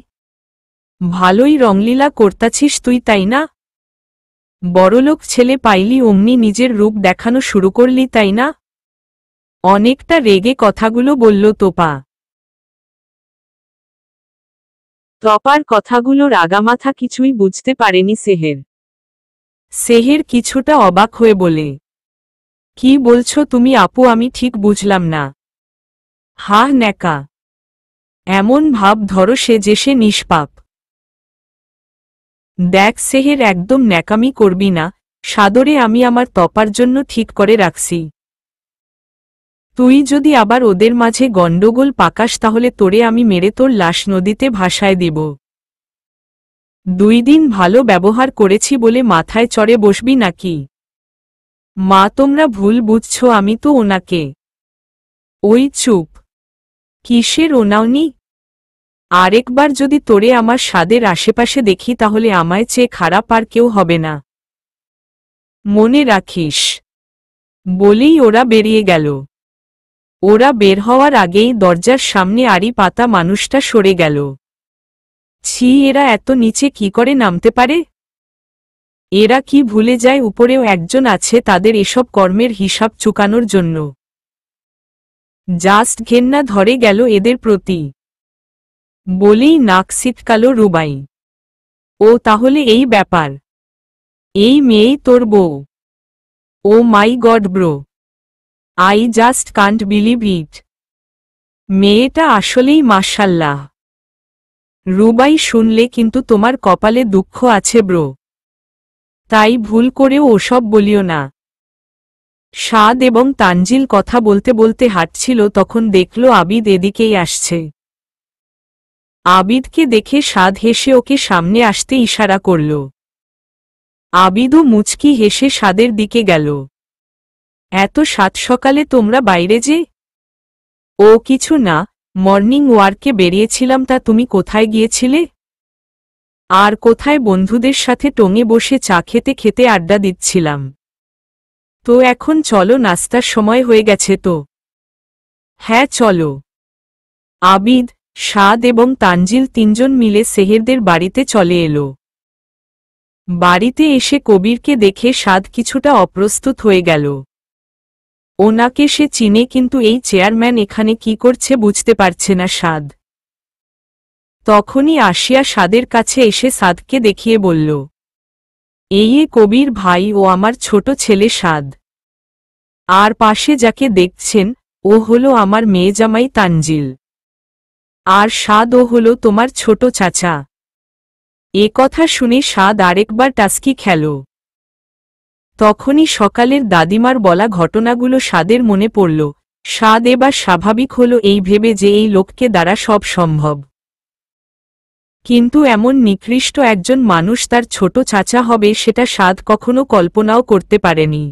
ভালোই রংলীলা করতাছিস তুই তাই না? বড়লোক ছেলে পাইলি অমনি নিজের রূপ দেখানো শুরু করলি তাই না? অনেকটা রেগে কথাগুলো বলল তোপা। তোপার কথাগুলো রাগামাথা কিছুই বুঝতে পারেনি সেহের। সেহের কিছুটা অবাক হয়ে বলে, কি বলছো তুমি আপু, আমি ঠিক বুঝলাম না। হা ন্যাকা, এমন ভাব ধরো যে সে নিষ্পাপ। দেখ সেহের, একদম ন্যাকামি করবি না। সাদরে আমি আমার তপার জন্য ঠিক করে রাখছি। তুই যদি আবার ওদের মাঝে গণ্ডগোল পাকাস তাহলে তোরে আমি মেরে তোর লাশ নদীতে ভাসায় দিব। 2 দিন ভালো ব্যবহার করেছি বলে মাথায় চড়ে বসবি নাকি? মা তোমরা ভুল বুঝছো, আমি তো ওনাকে। ওই চুপ, কিসের ওনাওনি? আরেকবার যদি তোরে আমার স্বাদের আশেপাশে দেখি তাহলে আমায় চেয়ে খারাপ আর কেউ হবে না, মনে রাখিস। বলেই ওরা বেরিয়ে গেল। ওরা বের হওয়ার আগেই দরজার সামনে আড়ি পাতা মানুষটা সরে গেল। ছি, এরা এত নিচে কি করে নামতে পারে? এরা কি ভুলে যায় উপরেও একজন আছে তাদের এসব কর্মের হিসাব চুকানোর জন্য? জাস্ট ঘেন্না ধরে গেল এদের প্রতি। বলেই নাক ছিটকাল রুবাই। ও তাহলে এই ব্যাপার? এই মেয়েই তোর বউ? Oh my god bro, I just can't believe it. মেয়েটা আসলেই মাশাল্লাহ। রুবাই, শুনলে কিন্তু তোমার কপালে দুঃখ আছে ব্রো। তাই ভুল করেও ওসব বলিও না। সাদ এবং তানজিল কথা বলতে বলতে হাঁটছিল, তখন দেখল আবিদ এদিকেই আসছে। আবিদকে দেখে সাদ হেসে ওকে সামনে আসতে ইশারা করল। আবিদও মুচকি হেসে সাদের দিকে গেল। এত সাত সকালে তোমরা বাইরে যে? ও কিছু না, মর্নিং ওয়ার্কে বেরিয়েছিলাম। তা তুমি কোথায় গিয়েছিলে? আর কোথায়, বন্ধুদের সাথে টঙে বসে চা খেতে খেতে আড্ডা দিচ্ছিলাম। তো এখন চলো, নাস্তার সময় হয়ে গেছে তো। হ্যাঁ চলো। আবিদ, সাদ এবং তানজিল 3 জন মিলে সেহেরদের বাড়িতে চলে এলো। বাড়িতে এসে কবিরকে দেখে সাদ কিছুটা অপ্রস্তুত হয়ে গেল। ওনাকে সে চিনে, কিন্তু এই চেয়ারম্যান এখানে কি করছে বুঝতে পারছে না সাদ। তখনই আসিয়া সাদের কাছে এসে সাদকে দেখিয়ে বলল, এই কবির ভাই, ও আমার ছোট ছেলে সাদ। আর পাশে যাকে দেখছেন ও হলো আমার মেয়ে জামাই তানজিল। আর সাদ, ও হলো তোমার ছোট চাচা। এ কথা শুনে সাদ আরেকবার টাস্কি খেল। তখনই সকালের দাদিমার বলা ঘটনাগুলো সাদের মনে পড়ল। সাদ এবার স্বাভাবিক হল এই ভেবে যে এই লোককে দ্বারা সব সম্ভব। কিন্তু এমন নিকৃষ্ট একজন মানুষ তার ছোট চাচা হবে সেটা সাদ কখনো কল্পনাও করতে পারেনি।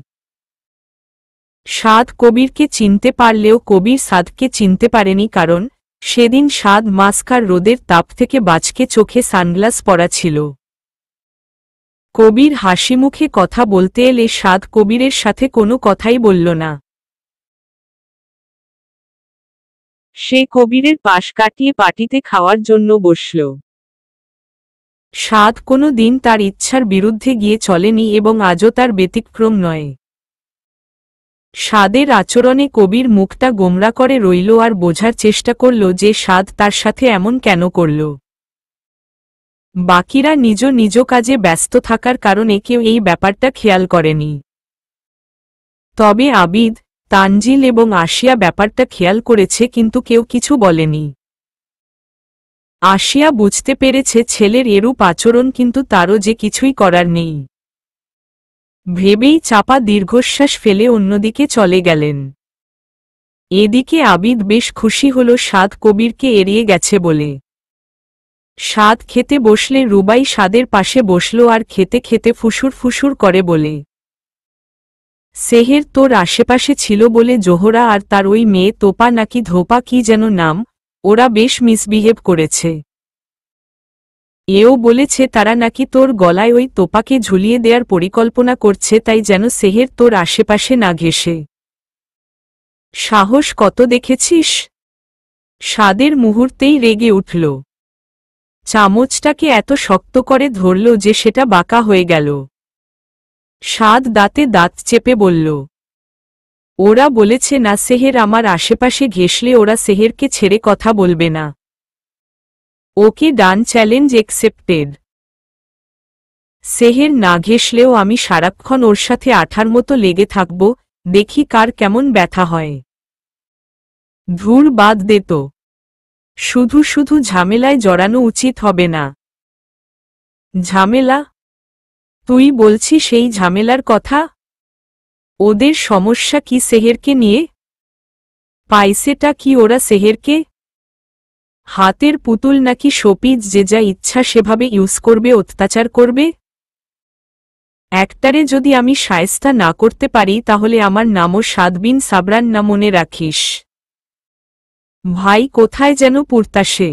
সাদ কবিরকে চিনতে পারলেও কবির সাদকে চিনতে পারেনি, কারণ সেদিন সাদ মাস্কার রোদের তাপ থেকে বাঁচকে চোখে সানগ্লাস পরা ছিল। কবির হাসিমুখে কথা বলতে এলে সাদ কবিরের সাথে কোনো কথাই বলল না। সে কবিরের পাশ কাটিয়ে পার্টিতে খাওয়ার জন্য বসল। সাদ কোনো দিন তার ইচ্ছার বিরুদ্ধে গিয়ে চলেনি এবং আজও তার ব্যতিক্রম নয়। সাদের আচরণে কবির মুখটা গোমরা করে রইল আর বোঝার চেষ্টা করল যে সাদ তার সাথে এমন কেন করল। বাকিরা নিজ নিজ কাজে ব্যস্ত থাকার কারণে কেউ এই ব্যাপারটা খেয়াল করেনি। তবে আবিদ, তানজিল এবং আসিয়া ব্যাপারটা খেয়াল করেছে, কিন্তু কেউ কিছু বলেনি। আসিয়া বুঝতে পেরেছে ছেলের এরূপ আচরণ, কিন্তু তারও যে কিছুই করার নেই ভেবেই চাপা দীর্ঘশ্বাস ফেলে অন্যদিকে চলে গেলেন। এদিকে আবিদ বেশ খুশি হল সাদ কবিরকে এড়িয়ে গেছে বলে। সাদ খেতে বসলে রুবাই সাদের পাশে বসল আর খেতে খেতে ফুসুর ফুসুর করে বলে, সেহের তোর আশেপাশে ছিল বলে জোহরা আর তার ওই মেয়ে তোপা নাকি ধোপা কি যেন নাম, ওরা বেশ মিসবিহেভ করেছে। এও বলেছে তারা নাকি তোর গলায় ওই তোপাকে ঝুলিয়ে দেওয়ার পরিকল্পনা করছে, তাই যেন সেহের তোর আশেপাশে না ঘেঁষে। সাহস কত দেখেছিস? সাদের মুহূর্তেই রেগে উঠল। চামচটাকে এত শক্ত করে ধরল যে সেটা বাঁকা হয়ে গেল। সাদ দাঁতে দাঁত চেপে বলল, ওরা বলেছে না সেহের আমার আশেপাশে ঘেঁষলে ওরা সেহেরকে ছেড়ে কথা বলবে না। ওকে ডান, চ্যালেঞ্জ একসেপ্টেড। সেহের না ঘেঁষলেও আমি সারাক্ষণ ওর সাথে আঠার মতো লেগে থাকব, দেখি কার কেমন ব্যথা হয়। ধুর বাদ দে তো, শুধু শুধু ঝামেলায় জড়ানো উচিত হবে না। ঝামেলা? তুই বলছিস সেই ঝামেলার কথা? ওদের সমস্যা কি সেহেরকে নিয়ে? পাইছেটা কি ওরা সেহেরকে? হাতের পুতুল নাকি শোপিজ যে যা ইচ্ছা সেভাবে ইউজ করবে, অত্যাচার করবে? একটারে যদি আমি শায়েস্তা না করতে পারি তাহলে আমার নামও সাদ বিন সাবরান না, মনে রাখিস। ভাই কোথায় যেন পুরতাসে।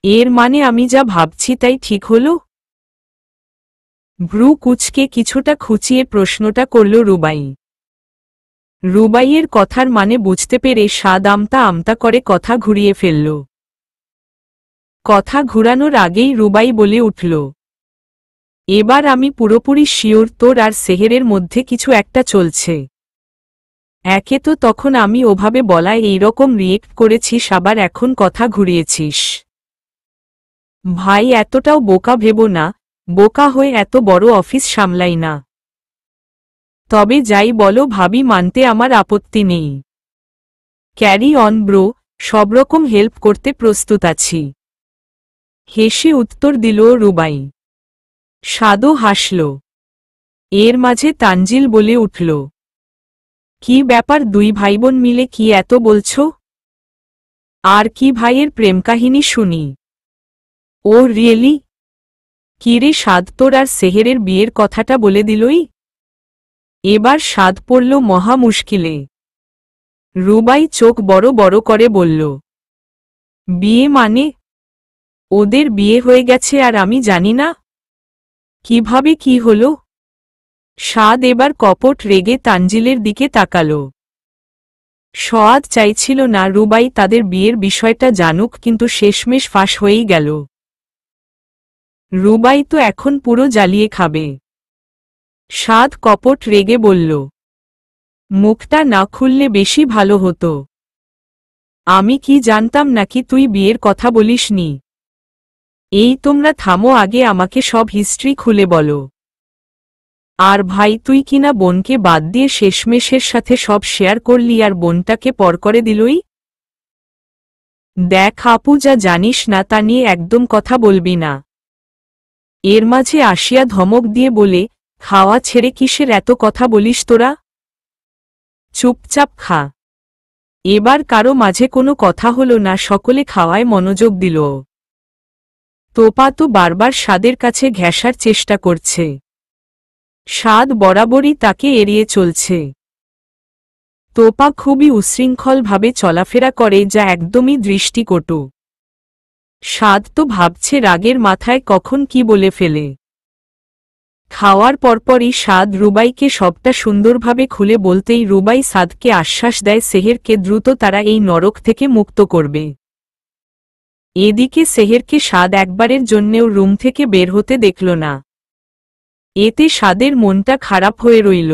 এর মানে আমি যা ভাবছি তাই ঠিক হলো? ভ্রু কুচকে কিছুটা খুঁচিয়ে প্রশ্নটা করল রুবাই। রুবাইয়ের কথার মানে বুঝতে পেরে সাদ আমতা আমতা করে কথা ঘুরিয়ে ফেলল। কথা ঘুরানোর আগেই রুবাই বলে উঠল, এবার আমি পুরোপুরি শিওর তোর আর সেহেরের মধ্যে কিছু একটা চলছে। একে তো তখন আমি ওভাবে বলায় এইরকম রিয়েক্ট করেছিস, আবার এখন কথা ঘুরিয়েছিস। ভাই এতটাও বোকা ভেবো না, বোকা হয়ে এত বড় অফিস সামলাই না। তবে যাই বলো ভাবি, মানতে আমার আপত্তি নেই। ক্যারি অন ব্রো, সবরকম হেল্প করতে প্রস্তুত আছি। হেসে উত্তর দিল রুবাই। সাদও হাসল। এর মাঝে তানজিল বলে উঠল, কি ব্যাপার, দুই ভাইবোন মিলে কি এত বলছ? আর কি ভাইয়ের প্রেমকাহিনী শুনি। ও রিয়েলি? কিরে সাদ, তোর আর সেহেরের বিয়ের কথাটা বলে দিলই? এবার সাদ পড়ল মহা মুশকিলে। রুবাই চোখ বড় বড় করে বলল, বিয়ে মানে? ওদের বিয়ে হয়ে গেছে আর আমি জানি না? কিভাবে কি হলো? সাদ এবার কপট রেগে তানজিলের দিকে তাকাল। সাদ চাইছিল না রুবাই তাদের বিয়ের বিষয়টা জানুক, কিন্তু শেষমেশ ফাঁস হয়েই গেল। রুবাই তো এখন পুরো জ্বালিয়ে খাবে। সাদ কপট রেগে বলল, মুখটা না খুললে বেশি ভালো হতো। আমি কি জানতাম নাকি তুই বিয়ের কথা বলিসনি? এই তোমরা থামো, আগে আমাকে সব হিস্ট্রি খুলে বলো। আর ভাই, তুই কিনা বোনকে বাদ দিয়ে শেষমেশের সাথে সব শেয়ার করলি আর বোনটাকে পর করে দিলই? দেখ আপু, যা জানিস না তা নিয়ে একদম কথা বলবি না। এর মাঝে আসিয়া ধমক দিয়ে বলে, খাওয়া ছেড়ে কিসের এত কথা বলিস তোরা? চুপচাপ খা। এবার কারো মাঝে কোনো কথা হলো না, সকলে খাওয়ায় মনোযোগ দিল। তোপা তো বারবার সাদের কাছে ঘেঁষার চেষ্টা করছে। সাদ বরাবরই তাকে এড়িয়ে চলছে। তোপা খুবই উচ্ছৃঙ্খলভাবে চলাফেরা করে, যা একদমই দৃষ্টিকটু। সাদ তো ভাবছে রাগের মাথায় কখন কি বলে ফেলে। খাওয়ার পরপরই সাদ রুবাইকে সবটা সুন্দরভাবে খুলে বলতেই রুবাই সাদকে আশ্বাস দেয় সেহেরকে দ্রুত তারা এই নরক থেকে মুক্ত করবে। এদিকে সেহেরকে সাদ একবারের জন্যেও রুম থেকে বের হতে দেখল না। এতে সাদের মনটা খারাপ হয়ে রইল।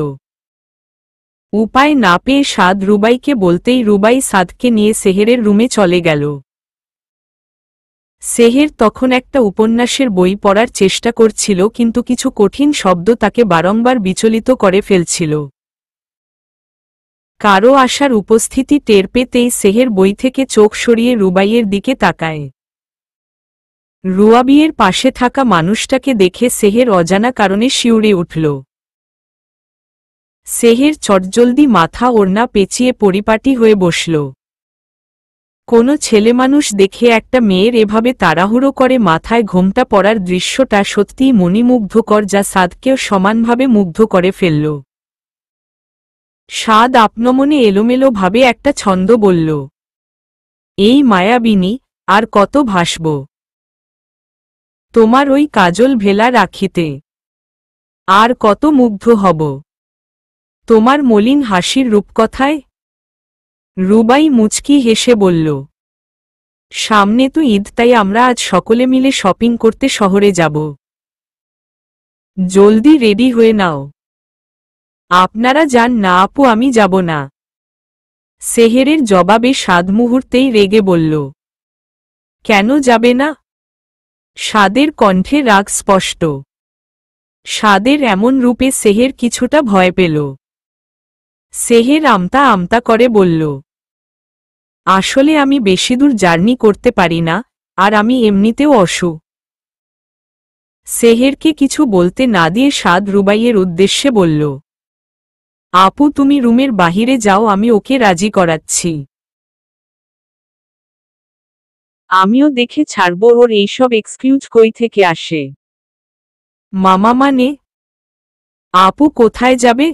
উপায় না পেয়ে সাদ রুবাইকে বলতেই রুবাই সাদকে নিয়ে সেহেরের রুমে চলে গেল। সেহের তখন একটা উপন্যাসের বই পড়ার চেষ্টা করছিল, কিন্তু কিছু কঠিন শব্দ তাকে বারংবার বিচলিত করে ফেলছিল। কারো আসার উপস্থিতি টের পেতেই সেহের বই থেকে চোখ সরিয়ে রুবাইয়ের দিকে তাকায়। রুয়াবিয়ের পাশে থাকা মানুষটাকে দেখে সেহের অজানা কারণে শিউরে উঠল। সেহের চটজলদি মাথা ওড়না পেঁচিয়ে পরিপাটি হয়ে বসল। কোনো ছেলেমানুষ দেখে একটা মেয়ের এভাবে তাড়াহুড়ো করে মাথায় ঘোমটা পরার দৃশ্যটা সত্যিই মণিমুগ্ধকর, যা সাদকেও সমানভাবে মুগ্ধ করে ফেলল। সাদ আপনমনে এলোমেলোভাবে একটা ছন্দ বলল, এই মায়াবিনী, আর কত ভাসব তোমার ওই কাজল ভেলা রাখিতে, আর কত মুগ্ধ হব তোমার মলিন হাসির রূপকথায়। রুবাই মুচকি হেসে বলল, সামনে তো ঈদ, তাই আমরা আজ সকলে মিলে শপিং করতে শহরে যাব। জলদি রেডি হয়ে নাও। আপনারা যান না আপু, আমি যাব না। সেহেরের জবাবে সাদ মুহূর্তেই রেগে বলল, কেন যাবে না? সাদের কণ্ঠে রাগ স্পষ্ট। সাদের এমন রূপে সেহের কিছুটা ভয় পেল। সেহের আমতা আমতা করে বলল, আসলে আমি বেশি দূর জার্নি করতে পারি না, আর আমি এমনিতেও অসুখ। সেহেরকে কিছু বলতে না দিয়ে সাদ রুবাইয়ের উদ্দেশ্যে বলল, আপু তুমি রুমের বাহিরে যাও, আমি ওকে রাজি করাচ্ছি। আমিও দেখে ছাড়ব ওর এইসব এক্সকিউজ কই থেকে আসে। মামা মানে? আপু কোথায় যাবে?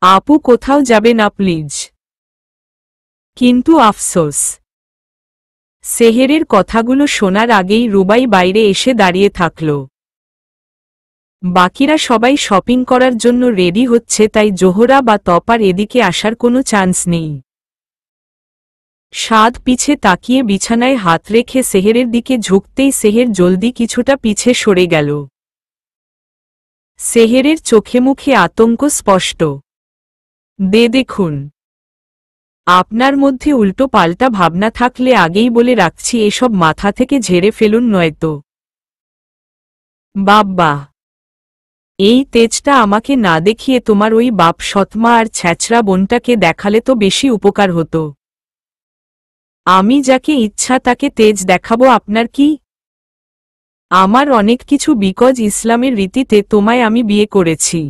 আপু কোথাও যাবে না প্লিজ। কিন্তু আফসোস, সেহেরের কথাগুলো শোনার আগেই রুবাই বাইরে এসে দাঁড়িয়ে থাকল। বাকিরা সবাই শপিং করার জন্য রেডি হচ্ছে, তাই জোহরা বা তপার এদিকে আসার কোনো চান্স নেই। সাদ পিছে তাকিয়ে বিছানায় হাত রেখে সেহেরের দিকে ঝুঁকতেই সেহের জলদি কিছুটা পিছে সরে গেল। সেহেরের চোখে মুখে আতঙ্ক স্পষ্ট। দেখুন, আপনার মধ্যে উল্টো পাল্টা ভাবনা থাকলে আগেই বলে রাখছি এসব মাথা থেকে ঝেড়ে ফেলুন, নয়তো। বাব্বা, এই তেজটা আমাকে না দেখিয়ে তোমার ওই বাপ সৎমা আর ছ্যাচরা বোনটাকে দেখালে তো বেশি উপকার হতো। আমি যাকে ইচ্ছা তাকে তেজ দেখাবো, আপনার কি? আমার অনেক কিছু, বিকজ ইসলামের রীতিতে তোমায় আমি বিয়ে করেছি।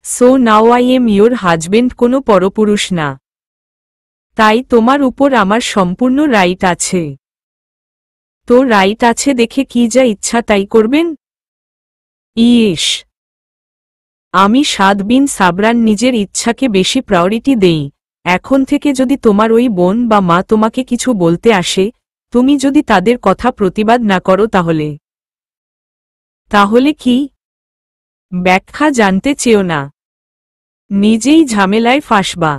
So now I am your husband, কোনো পরপুরুষ না। তাই তোমার উপর আমার সম্পূর্ণ রাইট আছে। তো রাইট আছে দেখে কি যা ইচ্ছা তাই করবেন? ইস, আমি সাদ বিন সাবরান নিজের ইচ্ছাকে বেশি প্রায়োরিটি দেই। এখন থেকে যদি তোমার ওই বোন বা মা তোমাকে কিছু বলতে আসে, তুমি যদি তাদের কথা প্রতিবাদ না করো তাহলে কি? ব্যাখ্যা জানতে চেও না, নিজেই ঝামেলায় ফাঁসবা।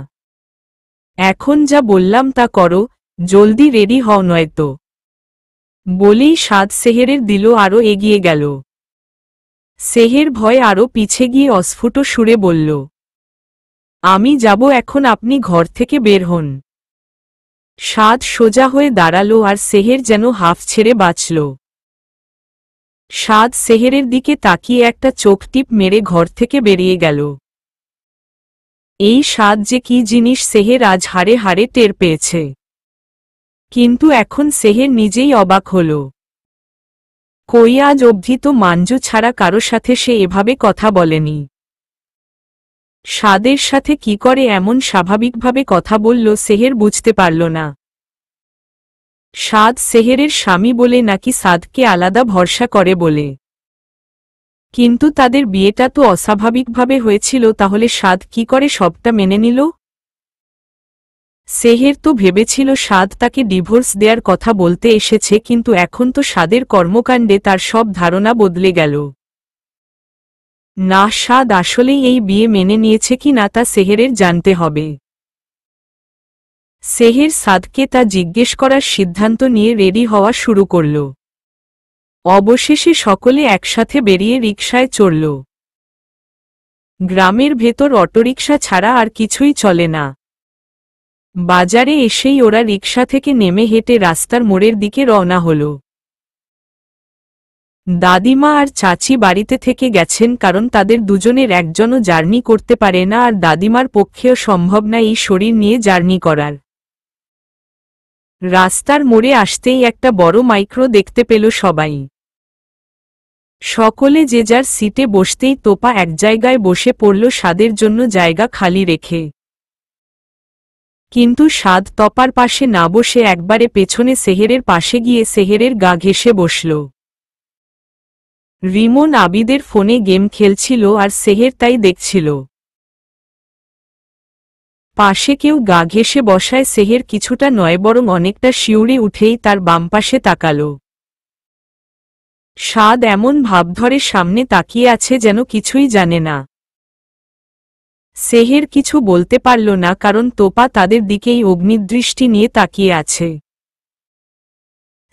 এখন যা বললাম তা করো, জলদি রেডি হও নয়তো। বলেই সাদ সেহেরের দিল আরও এগিয়ে গেল। সেহের ভয় আরও পিছে গিয়ে অস্ফুট সুরে বলল, আমি যাব এখন, আপনি ঘর থেকে বের হন। সাদ সোজা হয়ে দাঁড়ালো আর সেহের যেন হাফ ছেড়ে বাঁচল। সাদ সেহেরের দিকে তাকিয়ে একটা চোখ টিপ মেরে ঘর থেকে বেরিয়ে গেল। এই সাদ যে কি জিনিস সেহের আজ হাড়ে হাড়ে টের পেয়েছে। কিন্তু এখন সেহের নিজেই অবাক হল। কই আজ অবধি তো মাঞ্জু ছাড়া কারো সাথে সে এভাবে কথা বলেনি। সাদের সাথে কি করে এমন স্বাভাবিকভাবে কথা বলল সেহের বুঝতে পারল না। সাদ সেহেরের স্বামী বলে নাকি সাদকে আলাদা ভরসা করে বলে? কিন্তু তাদের বিয়েটা তো অস্বাভাবিকভাবে হয়েছিল, তাহলে সাদ কি করে সবটা মেনে নিল? সেহের তো ভেবেছিল সাদ তাকে ডিভোর্স দেওয়ার কথা বলতে এসেছে, কিন্তু এখন তো সাদের কর্মকাণ্ডে তার সব ধারণা বদলে গেল। না, সাদ আসলেই এই বিয়ে মেনে নিয়েছে কি না তা সেহেরের জানতে হবে। সেহের সাদকে তা জিজ্ঞেস করার সিদ্ধান্ত নিয়ে রেডি হওয়া শুরু করল। অবশেষে সকলে একসাথে বেরিয়ে রিকশায় চড়ল। গ্রামের ভেতর অটোরিকশা ছাড়া আর কিছুই চলে না। বাজারে এসেই ওরা রিকশা থেকে নেমে হেঁটে রাস্তার মোড়ের দিকে রওনা হল। দাদিমা আর চাচি বাড়িতে থেকে গেছেন, কারণ তাদের দুজনের একজনও জার্নি করতে পারে না, আর দাদিমার পক্ষেও সম্ভব না এই শরীর নিয়ে জার্নি করার। রাস্তার মোড়ে আসতেই একটা বড় মাইক্রো দেখতে পেল সবাই। সকলে যে যার সিটে বসতেই তোপা এক জায়গায় বসে পড়ল সাদের জন্য জায়গা খালি রেখে। কিন্তু সাদ তপার পাশে না বসে একবারে পেছনে সেহেরের পাশে গিয়ে সেহেরের গা ঘেঁষে বসল। রিমন আবিদের ফোনে গেম খেলছিল আর সেহের তাই দেখছিল। পাশে কেউ গা ঘেঁষে বসায় সেহের কিছুটা নয় বরং অনেকটা শিউরে উঠেই তার বামপাশে তাকাল। সাদ এমন ভাব ধরে সামনে তাকিয়ে আছে যেন কিছুই জানে না। সেহের কিছু বলতে পারল না, কারণ তোপা তাদের দিকেই অগ্নিদৃষ্টি নিয়ে তাকিয়ে আছে।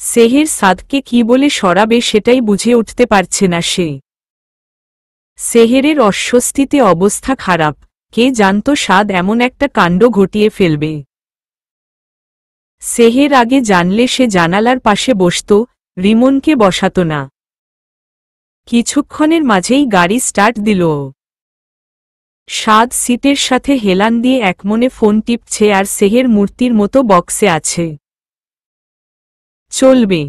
সেহের সাদকে কি বলে সরাবে সেটাই বুঝে উঠতে পারছে না সে। সেহেরের অস্বস্তিতে অবস্থা খারাপ, কে জানত সাদ এমন একটা কাণ্ড ঘটিয়ে ফেলবে। সেহের আগে জানলে সে জানালার পাশে বসত, রিমনকে বসাত না। কিছুক্ষণের মাঝেই গাড়ি স্টার্ট দিল। সাদ সিটের সাথে হেলান দিয়ে একমনে ফোন টিপছে আর সেহের মূর্তির মতো বক্সে আছে। চলবে।